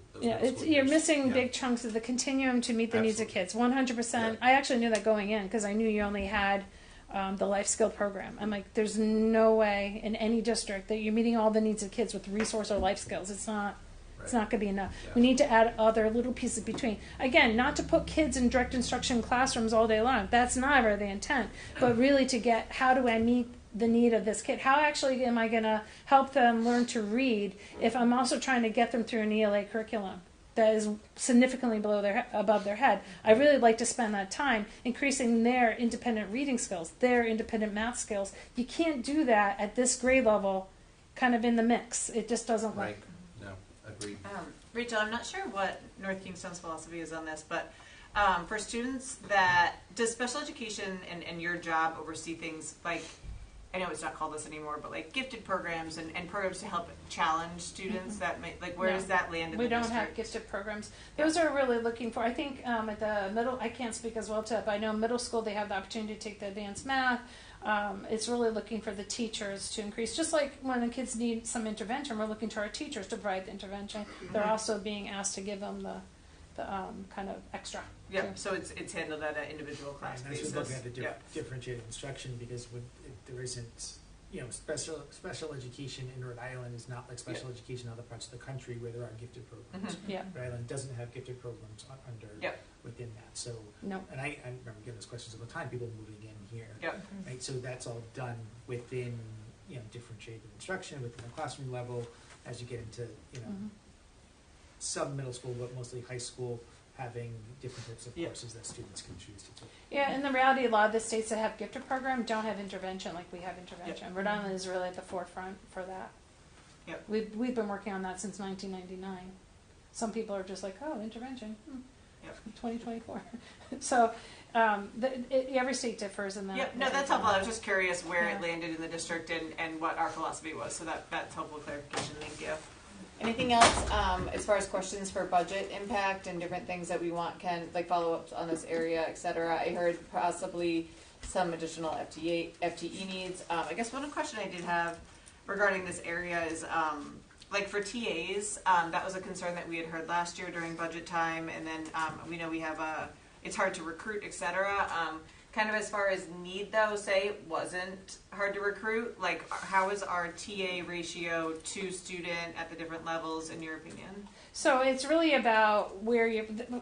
You're missing big chunks of the continuum to meet the needs of kids. 100%. Yeah. I actually knew that going in because I knew you only had the life skill program. I'm like, there's no way in any district that you're meeting all the needs of kids with resource or life skills. It's not It's not going to be enough. We need to add other little pieces between. Again, not to put kids in direct instruction classrooms all day long. That's not ever the intent. But really to get, how do I meet the need of this kid? How actually am I going to help them learn to read if I'm also trying to get them through an ELA curriculum that is significantly above their head? I really like to spend that time increasing their independent reading skills, their independent math skills. You can't do that at this grade level kind of in the mix. It just doesn't work. Right. No, agreed. Rachel, I'm not sure what North Kingstown's philosophy is on this, but for students does special education and your job oversee things like, I know it's not called this anymore, but like gifted programs and programs to help challenge students that may, like, where does that land in We the don't district? have gifted programs. Those are really looking for, I think at the middle, I can't speak as well to it, but I know middle school they have the opportunity to take the advanced math. It's really looking for the teachers to increase, just like when the kids need some intervention, we're looking to our teachers to provide the intervention. They're also being asked to give them the kind of extra. Yeah, so it's handled at an individual class And I basis. should look at the Yeah. differentiated instruction, because there isn't, special education in Rhode Island is not like special education in other parts of the country where there are gifted programs. Yeah. Rhode Island doesn't have gifted programs Yep. within that. So, No. and I remember getting those questions all the time, people moving in here. Yep. Right, so that's all done within, differentiated instruction, within the classroom level, as you get into, some middle school, but mostly high school, having different types of courses that students can choose to take. Yeah, and the reality, a lot of the states that have gifted program don't have intervention like we have intervention. Rhode Island is really at the forefront for that. Yep. We've been working on that since 1999. Some people are just like, oh, intervention, 2024. So every state differs in that. Yep, no, that's helpful. I was just curious where it landed in the district and what our philosophy was, so that's helpful clarification. Thank you. Anything else as far as questions for budget impact and different things that we want, follow-ups on this area, et cetera? I heard possibly some additional FTE needs. I guess one question I did have regarding this area is, for TAs, that was a concern that we had heard last year during budget time, and then we know we have it's hard to recruit, et cetera. Kind of as far as need, though, say it wasn't hard to recruit, how is our TA ratio to student at the different levels, in your opinion? So it's really about where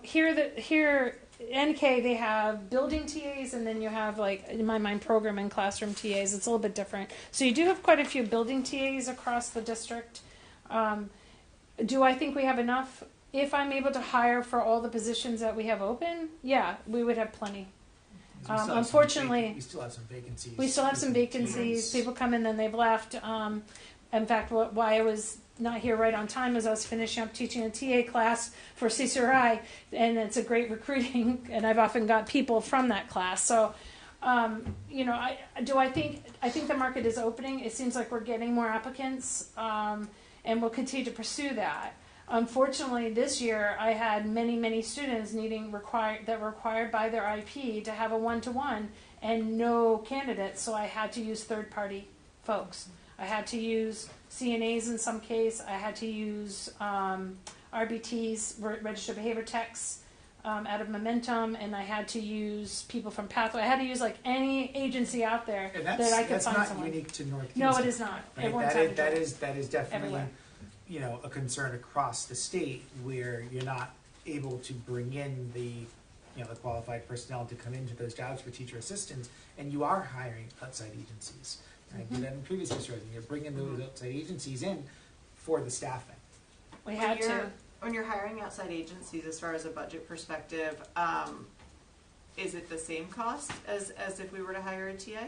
here NK, they have building TAs, and then you have, in my mind, program and classroom TAs. It's a little bit different. So you do have quite a few building TAs across the district. Do I think we have enough? If I'm able to hire for all the positions that we have open, yeah, we would have plenty. Unfortunately, we still have some vacancies. We still have some vacancies. People come in and they've left. In fact, why I was not here right on time is I was finishing up teaching a TA class for CCRI, and it's a great recruiting, and I've often got people from that class. So, I think the market is opening. It seems like we're getting more applicants, and we'll continue to pursue that. Unfortunately, this year I had many students that were required by their IP to have a one-to-one, and no candidates. So I had to use third-party folks. I had to use CNAs in some case. I had to use RBTs, registered behavior techs, out of Momentum, and I had to use people from Pathway. I had to use any agency out there And that I could find not someone. unique to North Kingstown. No, it is not. Right? Everyone's That is definitely everywhere. A concern across the state, where you're not able to bring in the qualified personnel to come into those jobs for teacher assistants, and you are hiring outside agencies. I did that in previous districts, and you're bringing those outside agencies in for the staffing. We had to. When you're hiring outside agencies, as far as a budget perspective, is it the same cost as if we were to hire a TA?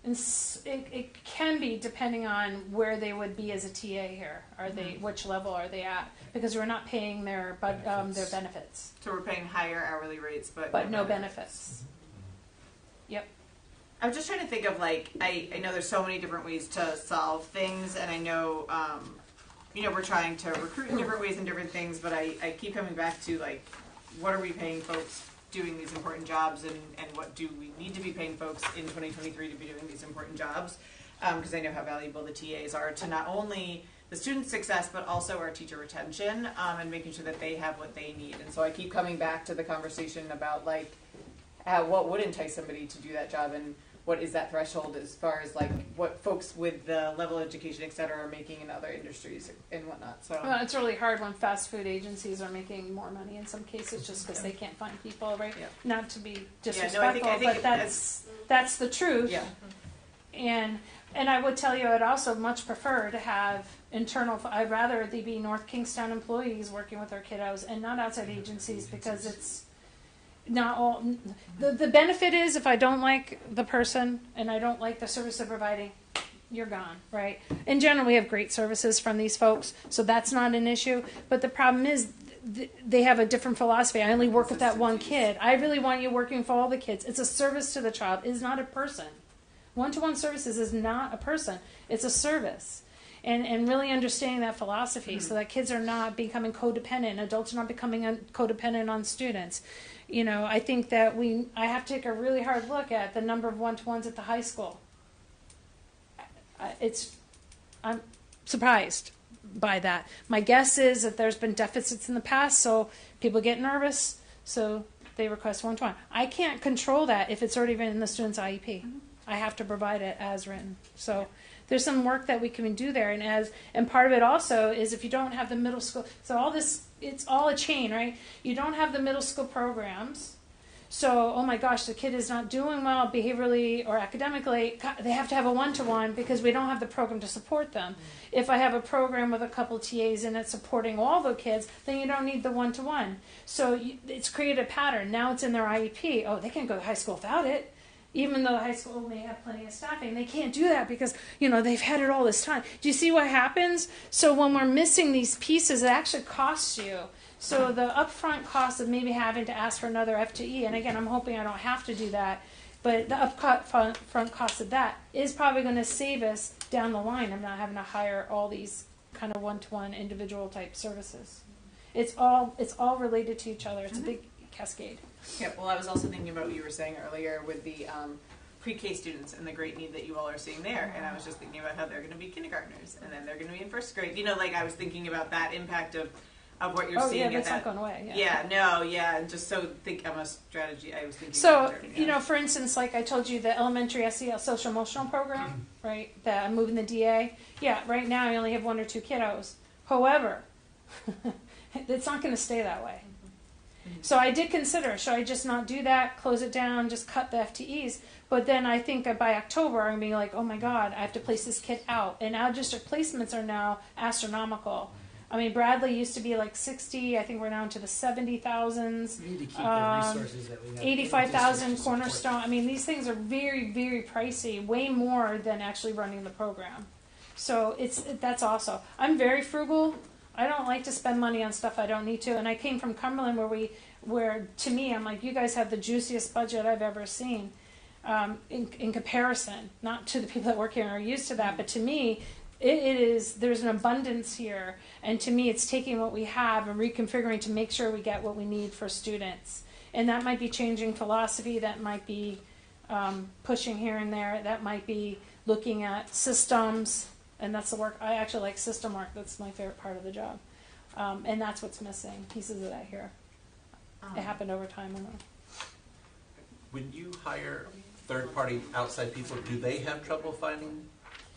And it can be depending on where they would be as a TA here. Are they which level are they at? Because we're not paying their benefits. So we're paying higher hourly rates, but no benefits. Yep. I'm just trying to think of I know there's so many different ways to solve things, and I know we're trying to recruit in different ways and different things, but I keep coming back to what are we paying folks doing these important jobs, and what do we need to be paying folks in 2023 to be doing these important jobs, because I know how valuable the TAs are to not only the student success but also our teacher retention, and making sure that they have what they need. And so I keep coming back to the conversation about what would entice somebody to do that job, and what is that threshold as far as like what folks with the level of education, et cetera, are making in other industries and whatnot. So Well, it's really hard when fast food agencies are making more money in some cases just because they can't find people, right? Yeah. Not to be Yeah, disrespectful, I think but that's the truth. yeah. And I would tell you, I'd also much prefer to have internal. I'd rather they be North Kingstown employees working with our kiddos and not outside agencies because it's not all. The benefit is if I don't like the person and I don't like the service they're providing, you're gone, right? In general, we have great services from these folks, so that's not an issue. But the problem is they have a different philosophy. I only work with that one kid. I really want you working for all the kids. It's a service to the child. It is not a person. One-to-one services is not a person. It's a service. And really understanding that philosophy so that kids are not becoming codependent, adults are not becoming codependent on students. You know, I think that I have to take a really hard look at the number of one-to-ones at the high school. I'm surprised by that. My guess is that there's been deficits in the past, so people get nervous, so they request one-to-one. I can't control that if it's already been in the student's IEP. I have to provide it as written. So there's some work that we can do there, and part of it also is if you don't have the middle school. So all this, it's all a chain, right? You don't have the middle school programs. So, oh my gosh, the kid is not doing well behaviorally or academically. They have to have a one-to-one because we don't have the program to support them. If I have a program with a couple TAs in it supporting all the kids, then you don't need the one-to-one. So it's created a pattern. Now it's in their IEP. Oh, they can't go to high school without it. Even though the high school may have plenty of staffing, they can't do that because, you know, they've had it all this time. Do you see what happens? So when we're missing these pieces, it actually costs you. So the upfront cost of maybe having to ask for another FTE, and again, I'm hoping I don't have to do that, but the upfront cost of that is probably going to save us down the line of not having to hire all these kind of one-to-one individual type services. It's all related to each other. It's a big cascade. Yeah, well, I was also thinking about what you were saying earlier with the pre-K students and the great need that you all are seeing there. And I was just thinking about how they're going to be kindergartners and then they're going to be in first grade. You know, like I was thinking about that impact of what you're seeing. Oh, yeah, that's not going away. Yeah. And just so think of a strategy. I was thinking. So, you know, for instance, like I told you, the elementary SEL social emotional program, right? That I'm moving the DA. Yeah, right now I only have 1 or 2 kiddos. However, it's not going to stay that way. So I did consider, should I just not do that, close it down, just cut the FTEs? But then I think that by October, I'm going to be like, oh my God, I have to place this kid out. And out-of-district placements are now astronomical. I mean, Bradley used to be like 60. I think we're now into the 70,000s. We need to keep the resources that we have. 85,000 Cornerstone. I mean, these things are very, very pricey, way more than actually running the program. So that's also. I'm very frugal. I don't like to spend money on stuff I don't need to. And I came from Cumberland where to me, I'm like, you guys have the juiciest budget I've ever seen in comparison. Not to the people that work here and are used to that, but to me, there's an abundance here. And to me, it's taking what we have and reconfiguring to make sure we get what we need for students. And that might be changing philosophy. That might be pushing here and there. That might be looking at systems. And that's the work. I actually like system work. That's my favorite part of the job. And that's what's missing, pieces of that here. It happened over time. When you hire third-party outside people, do they have trouble finding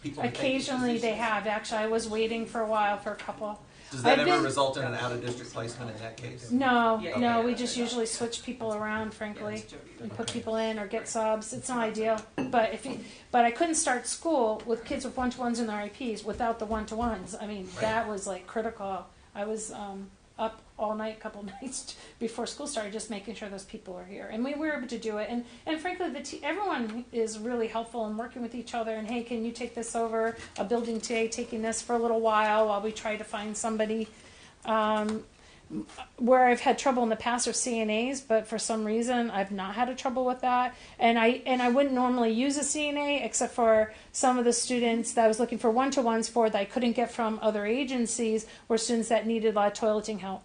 people? Occasionally they have. Actually, I was waiting for a while for a couple. Does that ever result in an out-of-district placement in that case? No, no. We just usually switch people around, frankly, and put people in or get subs. It's not ideal, but but I couldn't start school with kids with one-to-ones in their IPs without the one-to-ones. I mean, that was like critical. I was up all night, a couple nights before school started, just making sure those people were here, and we were able to do it. And frankly, everyone is really helpful in working with each other. And hey, can you take this over? A building TA taking this for a little while we try to find somebody. Where I've had trouble in the past are CNAs, but for some reason I've not had a trouble with that. And I wouldn't normally use a CNA except for some of the students that I was looking for one-to-ones for that I couldn't get from other agencies were students that needed a lot of toileting help.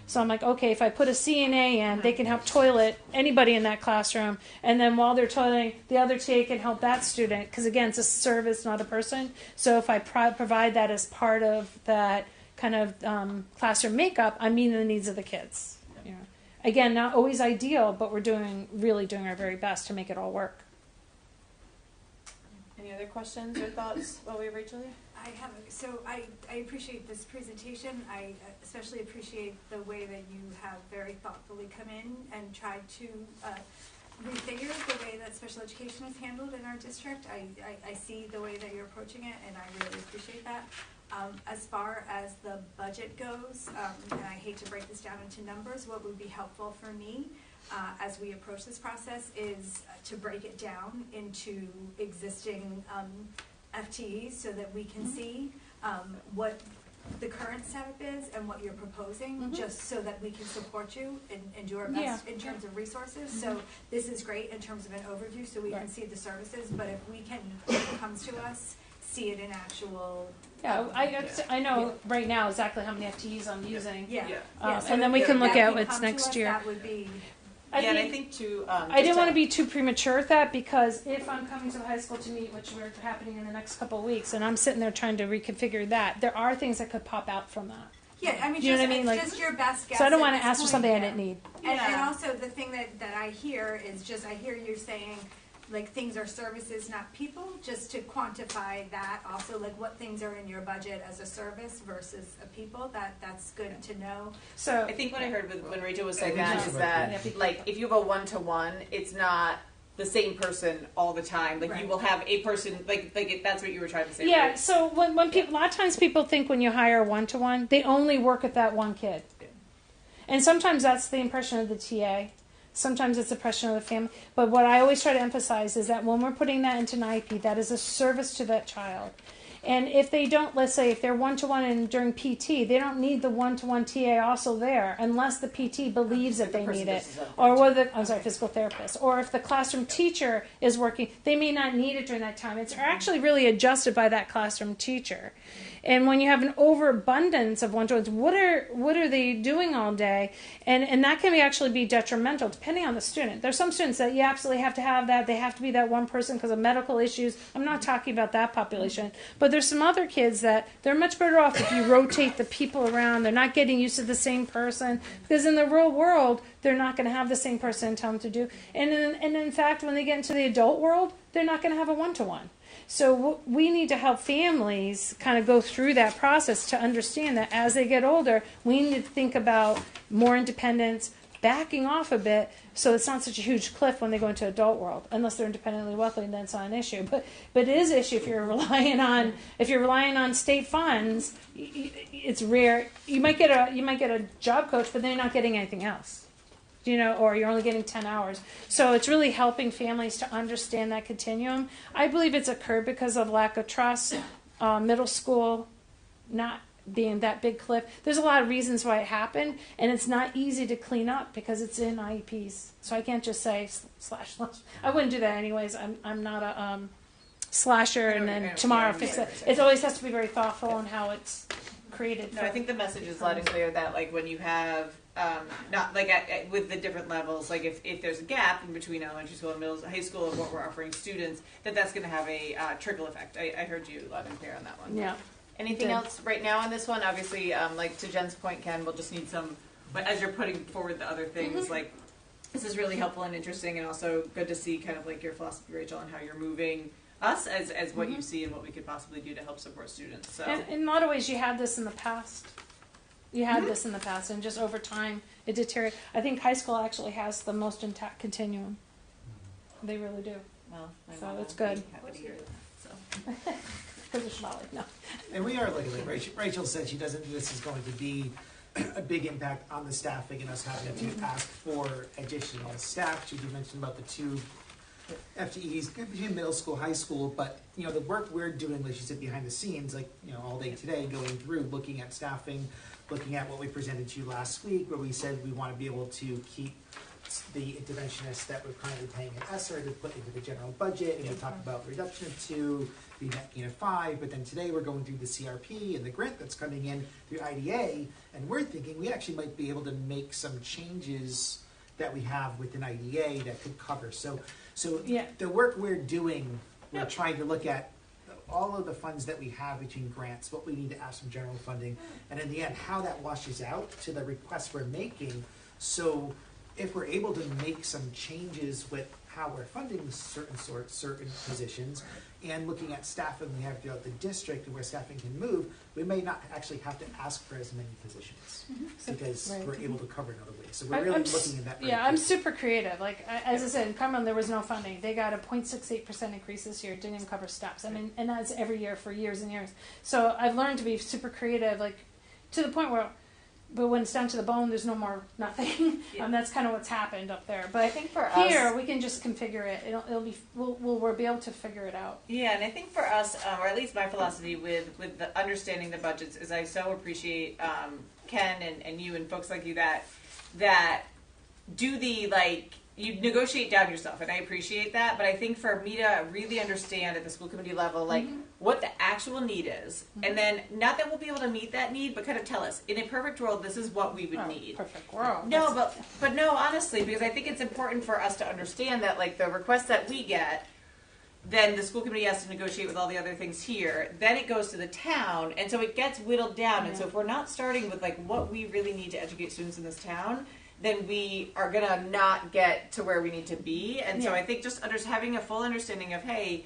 So I'm like, okay, if I put a CNA in, they can help toilet anybody in that classroom. And then while they're toileting, the other TA can help that student. Because again, it's a service, not a person. So if I provide that as part of that kind of classroom makeup, I'm meeting the needs of the kids. You know. Again, not always ideal, but we're really doing our very best to make it all work. other questions or thoughts while we have Rachel here? I appreciate this presentation. I especially appreciate the way that you have very thoughtfully come in and tried to refigure the way that special education is handled in our district. I see the way that you're approaching it, and I really appreciate that. As far as the budget goes, and I hate to break this down into numbers, what would be helpful for me as we approach this process is to break it down into existing FTEs so that we can see what the current setup is and what you're proposing, just so that we can support you and do our best in terms of resources. So this is great in terms of an overview so we can see the services, but if we can, when it comes to us, see it in actual... I know right now exactly how many FTEs I'm using. So and then we can look at what's what's next year. That would be... I think too. I didn't want to be too premature with that because if I'm coming to the high school to meet, which we're happening in the next couple of weeks, and I'm sitting there trying to reconfigure that, there are things that could pop out from that. Yeah, I mean, you know what I mean? It's just your best guess. So I don't want at to ask for this something point, I didn't need. And also the thing that I hear is just, I hear you saying, like, things are services, not people, just to quantify that also, like what things are in your budget as a service versus a people, that's good to know. So I think what I heard when Rachel was saying that is that, like, if you have a one-to-one, it's not the same person all the time. Like, you will have a person, that's what you were trying to say. Yeah, right? so when people, a lot of times people think when you hire a one-to-one, they only work with that one kid. And sometimes that's the impression of the TA. Sometimes it's a pressure of the family. But what I always try to emphasize is that when we're putting that into an IEP, that is a service to that child. And if they don't, let's say if they're one-to-one and during PT, they don't need the one-to-one TA also there unless the PT believes that they need it. Or whether, physical therapist. Or if the classroom teacher is working, they may not need it during that time. It's actually really adjusted by that classroom teacher. And when you have an overabundance of one-to-ones, what are they doing all day? And that can actually be detrimental depending on the student. There's some students that you absolutely have to have that. They have to be that one person because of medical issues. I'm not talking about that population. But there's some other kids that they're much better off if you rotate the people around. They're not getting used to the same person. Because in the real world, they're not going to have the same person and tell them to do. And in fact, when they get into the adult world, they're not going to have a one-to-one. So we need to help families kind of go through that process to understand that as they get older, we need to think about more independence, backing off a bit, so it's not such a huge cliff when they go into adult world. Unless they're independently wealthy, then it's not an issue. But it is an issue if you're relying on state funds. It's rare. You might get a job coach, but then you're not getting anything else. Or you're only getting 10 hours. So it's really helping families to understand that continuum. I believe it's occurred because of lack of trust, middle school not being that big cliff. There's a lot of reasons why it happened, and it's not easy to clean up because it's in IEPs. So I can't just say slash. I wouldn't do that anyways. I'm not a slasher and then tomorrow fix it. It always has to be very thoughtful on how it's created. No, I think the message is loud and clear that, like, when you have not like with the different levels, like if there's a gap in between elementary school and high school of what we're offering students, that's going to have a trickle effect. I heard you loud and clear on that one. Yeah. Anything else right now on this one? Obviously, like to Jen's point, Ken, we'll just need some. But as you're putting forward the other things, like this is really helpful and interesting, and also good to see kind of like your philosophy, Rachel, and how you're moving us as what you see and what we could possibly do to help support students. So and in a lot of ways, you had this in the past. You had this in the past, and just over time, it deteriorated. I think high school actually has the most intact continuum. They really do. Well, so it's good. Happy to hear that. So. Because it's not like no. And we are looking at Rachel said she doesn't think this is going to be a big impact on the staffing and us having to ask for additional staff. She mentioned about the 2 FTEs between middle school, high school, but the work we're doing, like she said, behind the scenes, like all day today, going through, looking at staffing, looking at what we presented to you last week, where we said we want to be able to keep the interventionists that we're currently paying at ESSER to put into the general budget, and we talked about the reduction of 2, the net gain of 5, but then today we're going through the CRP and the grant that's coming in through IDA, and we're thinking we actually might be able to make some changes that we have within IDA that could cover. So the work we're doing, we're trying to look at all of the funds that we have between grants, what we need to ask from general funding, and in the end, how that washes out to the requests we're making. So if we're able to make some changes with how we're funding certain positions, and looking at staffing we have throughout the district and where staffing can move, we may not actually have to ask for as many positions because Right. we're able to cover in other ways. So we're really looking at that. Yeah, I'm super creative. Like as I said, in Cumberland there was no funding. They got a 0.68% increase this year. It didn't even cover steps. I mean, and that's every year for years and years. So I've learned to be super creative, like to the point where. But when it's down to the bone, there's no more nothing. Yeah. That's kind of what's happened up there. But I think for here, us, we can just configure it. It'll be we'll be able to figure it out. yeah, and I think for us, or at least my philosophy with the understanding the budgets is I so appreciate Ken and you and folks like you that do the like you negotiate down yourself, and I appreciate that. But I think for me to really understand at the school committee level, like what the actual need is, and then not that we'll be able to meet that need, but kind of tell us in a perfect world, this is what we would need. Perfect world. No, but no, honestly, because I think it's important for us to understand that like the requests that we get, then the school committee has to negotiate with all the other things here. Then it goes to the town, and so it gets whittled down. And so if we're not starting with like what we really need to educate students in this town, then we are gonna not get to where we need to be. And so I think just having a full understanding of hey.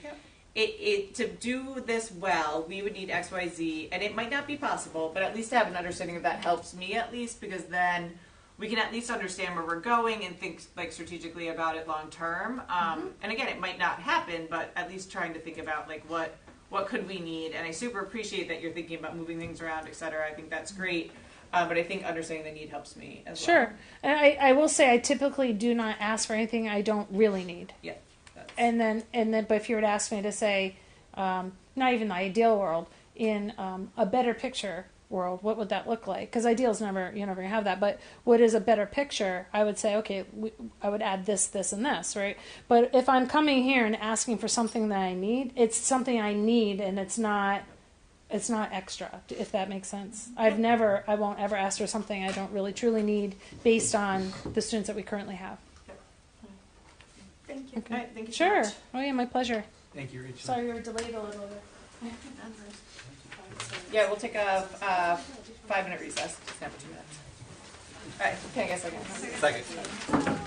It to do this well, we would need X, Y, Z, and it might not be possible, but at least to have an understanding of that helps me at least, because then we can at least understand where we're going and think like strategically about it long term. And again, it might not happen, but at least trying to think about like what could we need. And I super appreciate that you're thinking about moving things around, et cetera. I think that's great. But I think understanding the need helps me as well. Sure. And I will say I typically do not ask for anything I don't really need. Yeah. And then, but if you were to ask me to say, not even the ideal world, in a better picture world, what would that look like? Because ideals you're never gonna have that. But what is a better picture? I would say, okay, I would add this, this, and this, right? But if I'm coming here and asking for something that I need, it's something I need, and it's not extra. If that makes sense. I won't ever ask for something I don't really truly need based on the students that we currently have. Thank you. Okay. All right, thank you so Sure. much. Oh yeah, my pleasure. Thank you, Rachel. Sorry you were delayed a little bit. Yeah, we'll take a 5-minute recess. Just have 2 minutes. All right, can I get a second? Second.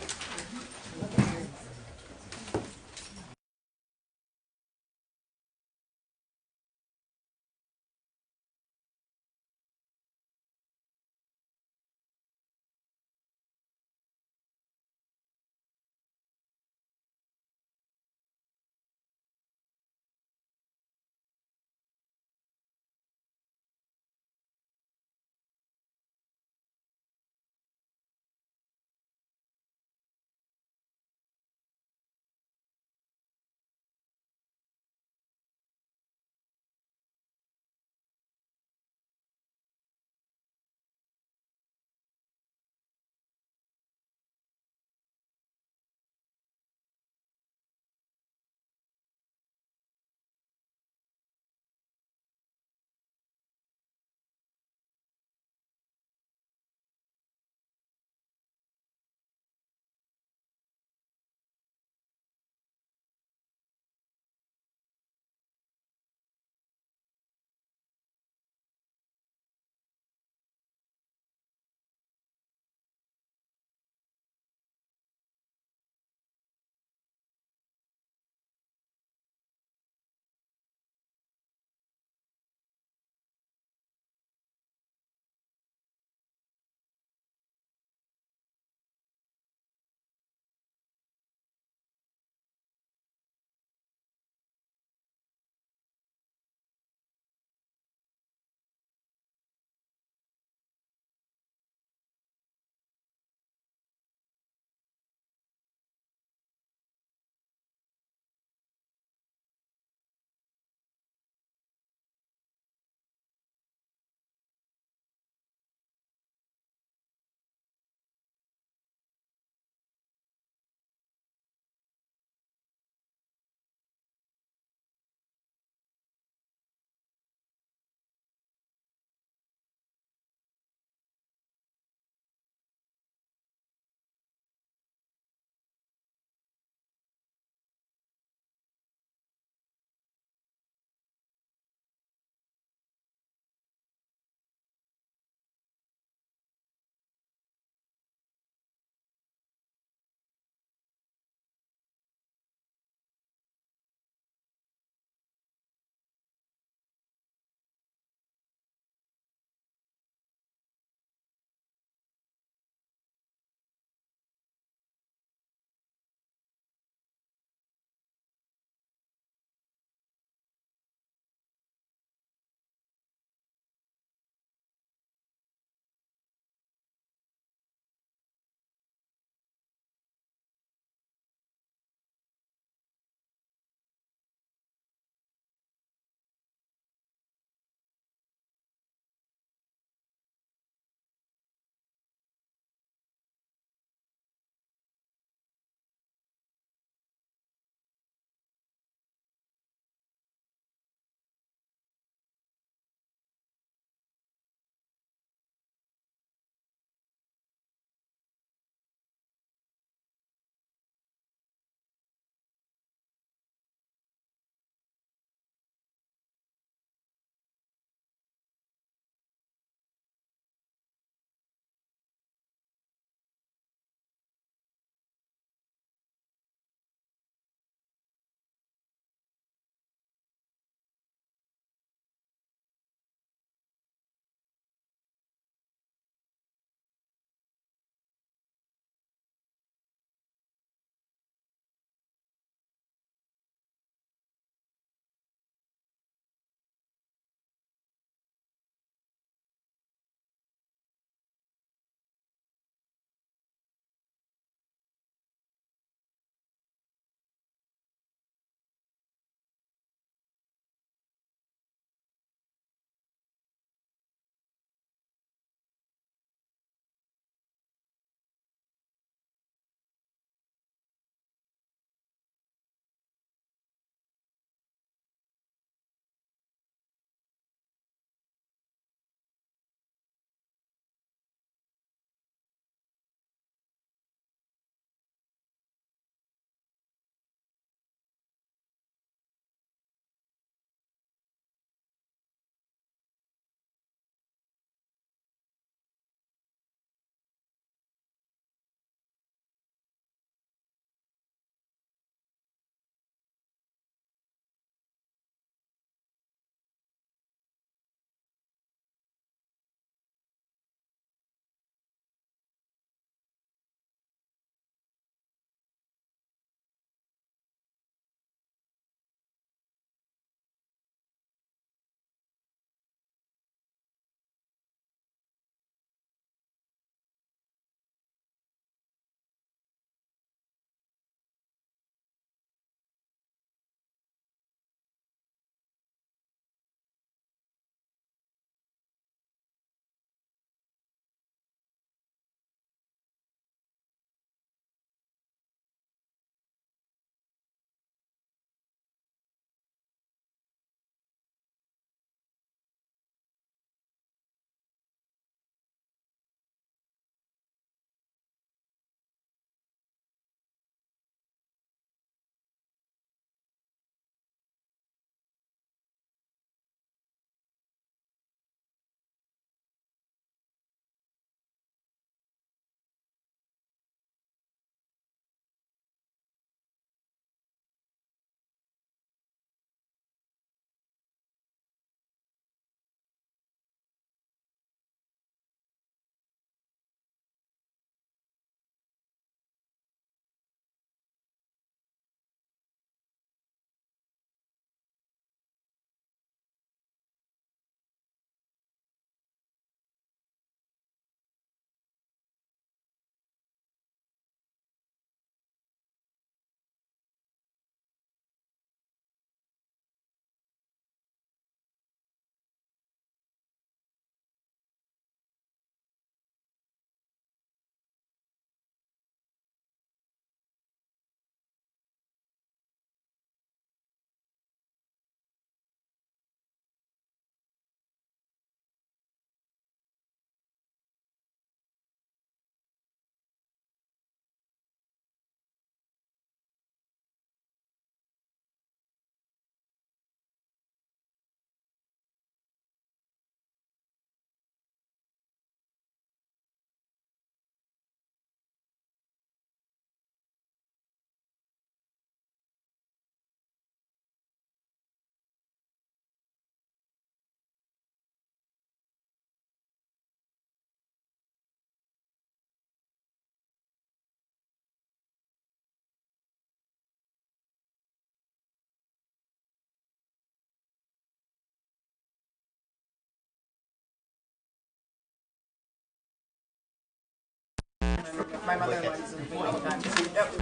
My mother-in-law uses them all the time. Yep.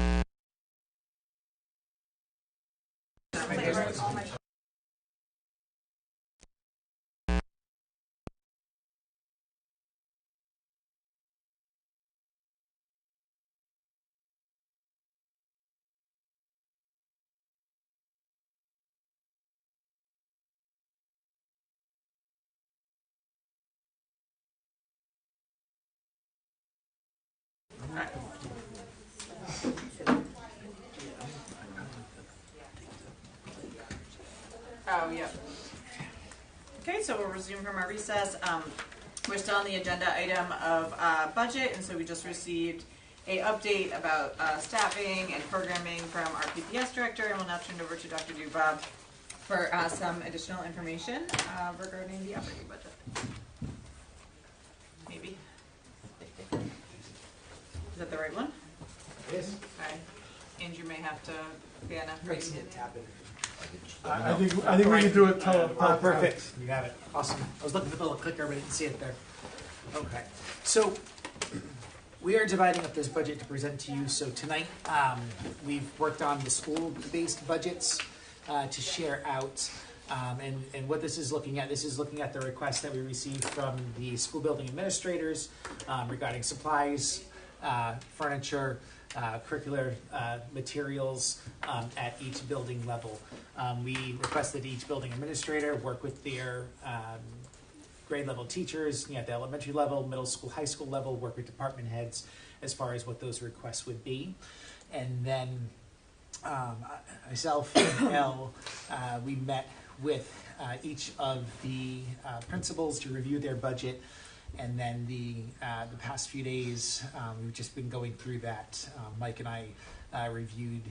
Oh, yeah. Okay, so we'll resume from our recess. We're still on the agenda item of budget, and so we just received a update about staffing and programming from our PPS director, and we'll now turn it over to Dr. Dubob for some additional information regarding the operating budget. Maybe. Is that the right one? Yes. Okay. Andrew may have to ban a Grace did tap it. I think we can do it Oh, perfect. You got it. Awesome. I was looking for the little clicker, but didn't see it there. Okay. So we are dividing up this budget to present to you. So tonight we've worked on the school-based budgets to share out. And what this is looking at the request that we received from the school building administrators regarding supplies, furniture, curricular materials at each building level. We requested each building administrator work with their grade level teachers, at the elementary level, middle school, high school level, work with department heads as far as what those requests would be. And then myself and Elle, we met with each of the principals to review their budget. And then the past few days, we've just been going through that. Mike and I reviewed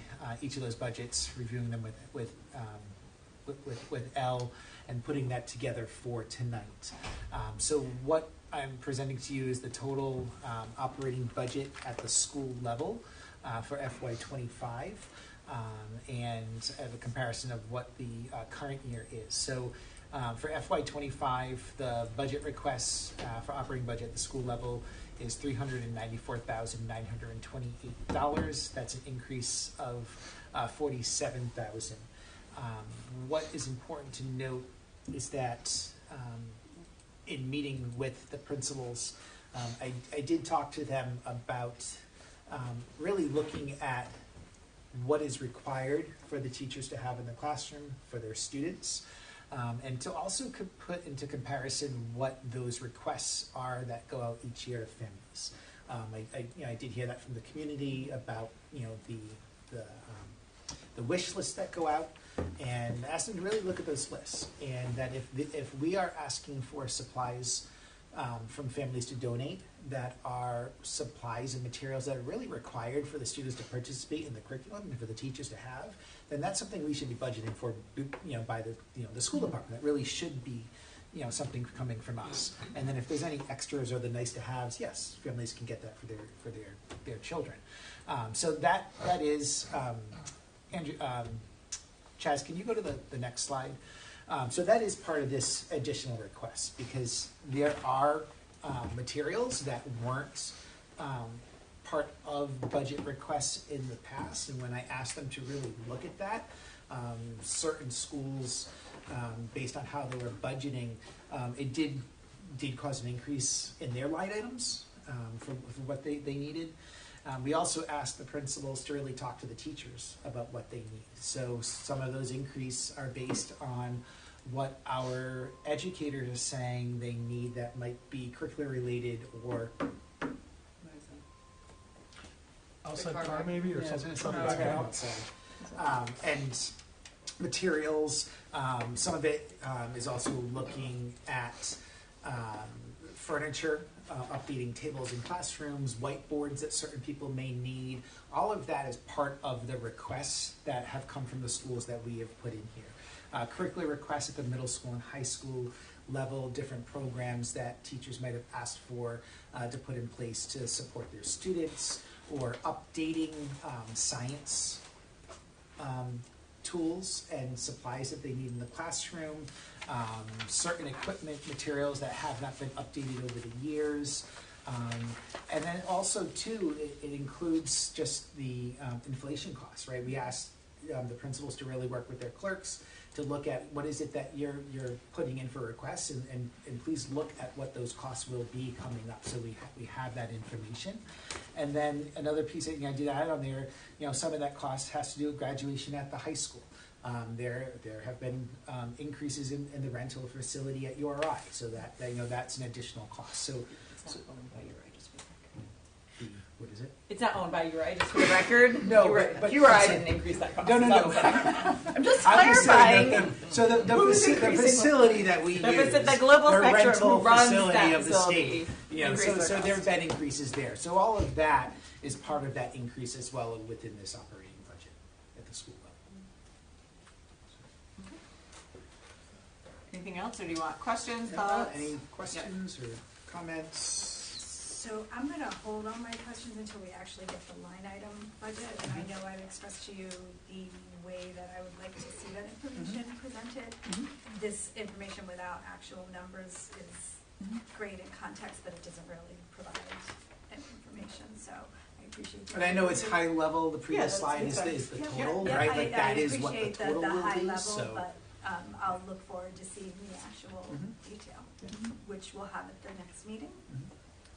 each of those budgets, reviewing them with Elle, and putting that together for tonight. So what I'm presenting to you is the total operating budget at the school level for FY25, and the comparison of what the current year is. So. For FY25, the budget requests for operating budget at the school level is $394,928. That's an increase of $47,000. What is important to note is that in meeting with the principals, I did talk to them about really looking at what is required for the teachers to have in the classroom for their students. And to also put into comparison what those requests are that go out each year to families. I did hear that from the community about the wish lists that go out, and asked them to really look at those lists. And that if we are asking for supplies from families to donate that are supplies and materials that are really required for the students to participate in the curriculum and for the teachers to have, then that's something we should be budgeting for, by the school department. That really should be, something coming from us. And then if there's any extras or the nice to haves, yes, families can get that for their children. So that is, Andrew, Chaz, can you go to the next slide? So that is part of this additional request, because there are materials that weren't part of budget requests in the past, and when I asked them to really look at that, certain schools, based on how they were budgeting, it did cause an increase in their line items for what they needed. We also asked the principals to really talk to the teachers about what they need. So some of those increases are based on what our educators are saying they need that might be curricular related or outside car maybe, or something. And materials. Some of it is also looking at furniture, updating tables in classrooms, whiteboards that certain people may need. All of that is part of the requests that have come from the schools that we have put in here. Curricular requests at the middle school and high school level, different programs that teachers might have asked for to put in place to support their students, or updating science tools and supplies that they need in the classroom, certain equipment materials that have not been updated over the years, And then also too, it includes just the inflation costs, right? We asked the principals to really work with their clerks to look at what is it that you're putting in for requests, and please look at what those costs will be coming up, so we have that information. And then another piece that I did add on there, some of that cost has to do with graduation at the high school. There have been increases in the rental facility at URI, so that that's an additional cost. So It's not owned by URI, just for the record. what is it? It's not owned by URI, just for the record. No, URI, but URI didn't increase that cost. No. I'm just I'm just saying clarifying. so the Who's increasing facility that we the use, the global the spectrum rental who runs facility that of the facility, state. increased So their there cost. have been increases there. So all of that is part of that increase as well within this operating budget at the school level. Anything else, or do you want questions, thoughts? Any questions or comments? So I'm gonna hold on my questions until we actually get the line item budget, and I know I've expressed to you the way that I would like to see that information presented. This information without actual numbers is great in context, but it doesn't really provide any information, so I appreciate that. And I know it's high level, the previous that's- slide that's is the Yeah, total, yeah, right? I- Like that is what the I appreciate total the will high be, level, so. but I'll look forward to seeing the actual detail, Yeah. which we'll have at the next meeting.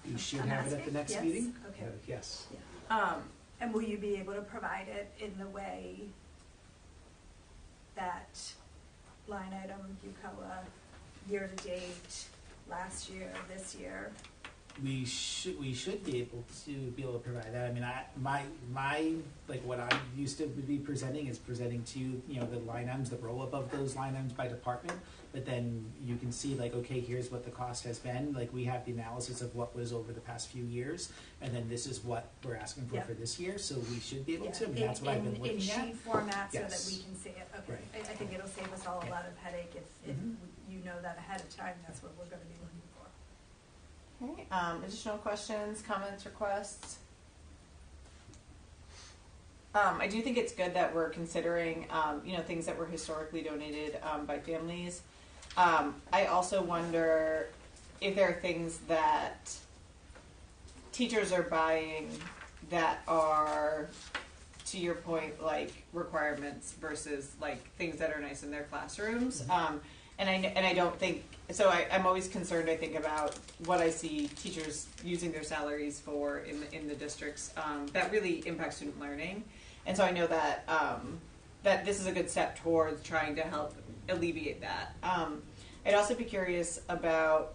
You should I'm have it at the asking? next Yes? meeting? Okay. Yes. And will you be able to provide it in the way that line item, UCOA, year-to-date, last year, this year? We should be able to provide that. I mean, my like what I'm used to be presenting is presenting to you, the line items, the roll up of those line items by department. But then you can see like, okay, here's what the cost has been. Like we have the analysis of what was over the past few years, and then this is what we're asking for this year. So we should be able to. I mean, that's what I've been looking in at. sheet format so that Yes. we can see it. Okay. Right. I think it'll save us all a lot of headache if you know that ahead of time. That's what we're going to be looking for. Okay, additional questions, comments, requests? I do think it's good that we're considering, things that were historically donated by families. I also wonder if there are things that teachers are buying that are, to your point, like requirements versus like things that are nice in their classrooms. And I don't think so. I'm always concerned. I think about what I see teachers using their salaries for in the districts that really impacts student learning. And so I know that that this is a good step towards trying to help alleviate that. I'd also be curious about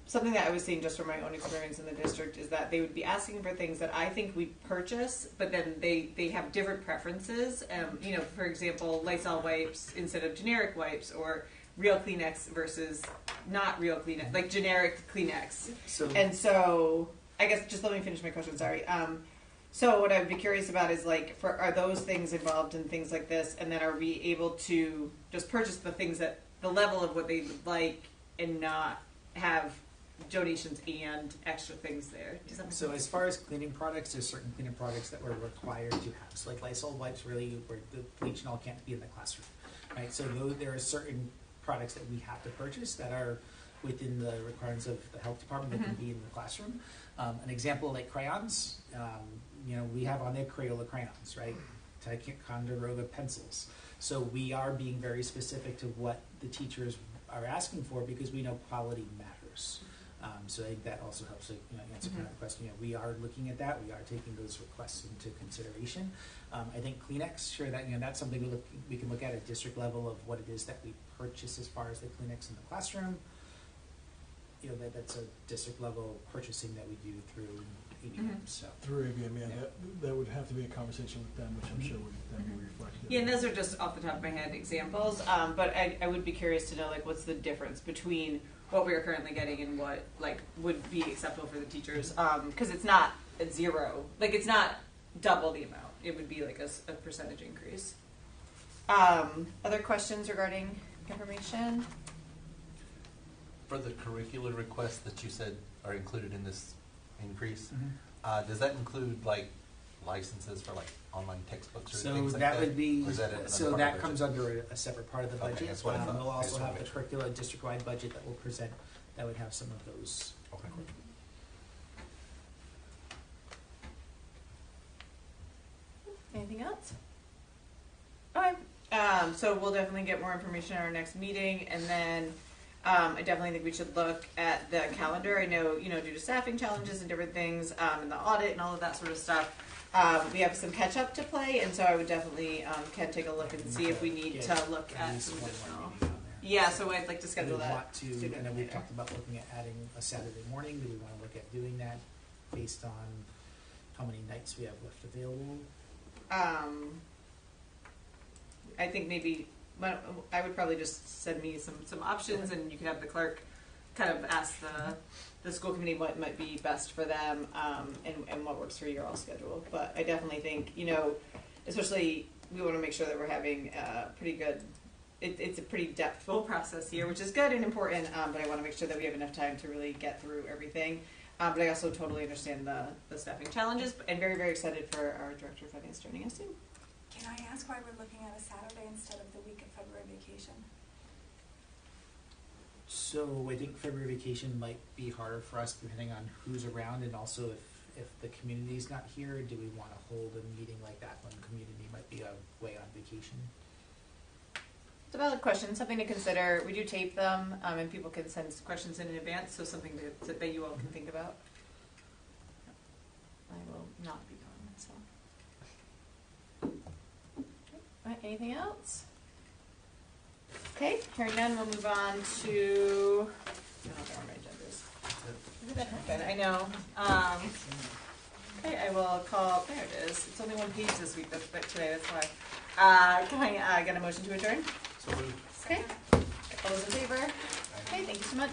something that I was seeing just from my own experience in the district is that they would be asking for things that I think we purchase, but then they have different preferences. For example, Lysol wipes instead of generic wipes, or real Kleenex versus not real Kleenex, like generic Kleenex. So I guess just let me finish my question. Sorry. So what I would be curious about is like, are those things involved in things like this, and then are we able to just purchase the things that the level of what they would like and not have donations and extra things there? Does that make So sense? as far as cleaning products, there's certain cleaning products that we're required to have. So like Lysol wipes, really, where the bleach and all can't be in the classroom, right? So there are certain products that we have to purchase that are within the requirements of the health department that can be in the classroom. An example, like crayons, we have on there Crayola crayons, right? Ticonderoga pencils. So we are being very specific to what the teachers are asking for because we know quality matters. So I think that also helps answer kind of the question. We are looking at that. We are taking those requests into consideration. I think Kleenex, sure, that that's something we can look at district level of what it is that we purchase as far as the Kleenex in the classroom. That's a district level purchasing that we do through ABM. So Through ABM, that would have to be a conversation with them, which I'm sure would then be reflected. Yeah, and those are just off the top of my head examples. But I would be curious to know like what's the difference between what we are currently getting and what like would be acceptable for the teachers. Because it's not a zero, like it's not double the amount. It would be like a percentage increase. Other questions regarding information? For the curricular requests that you said are included in this increase, does that include like licenses for like online textbooks or things like that? So that would be, Or is that that comes under a separate part of the Okay, budget. that's what I thought. We'll I just also wanna have the make sure. curricular district-wide budget that we'll present that would have some of those. Okay. anything else? Okay. So we'll definitely get more information at our next meeting, and then I definitely think we should look at the calendar. I know, due to staffing challenges and different things, and the audit and all of that sort of stuff, we have some catch up to play, and so I would definitely can take a look and see if we need to look at least some one more additional. meeting on there. Yeah, so I'd like to Do schedule we that. want to, sooner I know than we've later. talked about looking at adding a Saturday morning. Do we want to look at doing that based on how many nights we have left available? I think maybe, but I would probably just send me some options, and you could have the clerk kind of ask the school committee what might be best for them, and what works for your all schedule. But I definitely think, especially we want to make sure that we're having pretty good. It's a pretty depthful process here, which is good and important. But I want to make sure that we have enough time to really get through everything. But I also totally understand the staffing challenges, and very, very excited for our director of finance joining us soon. Can I ask why we're looking at a Saturday instead of the week of February vacation? So I think February vacation might be harder for us depending on who's around, and also if the community's not here, do we want to hold a meeting like that when the community might be away on vacation? It's a valid question, something to consider. We do tape them, and people can send questions in advance, so something that you all can think about. I will not be gone, so. All right, anything else? Okay, hearing none, we'll move on to, I don't know where my agenda is. Where did that happen? I know. Okay, I will call, there it is. It's only one page this week, today, that's why. Can I get a motion to adjourn? So moved. Okay. All those in favor? Okay, thank you so much.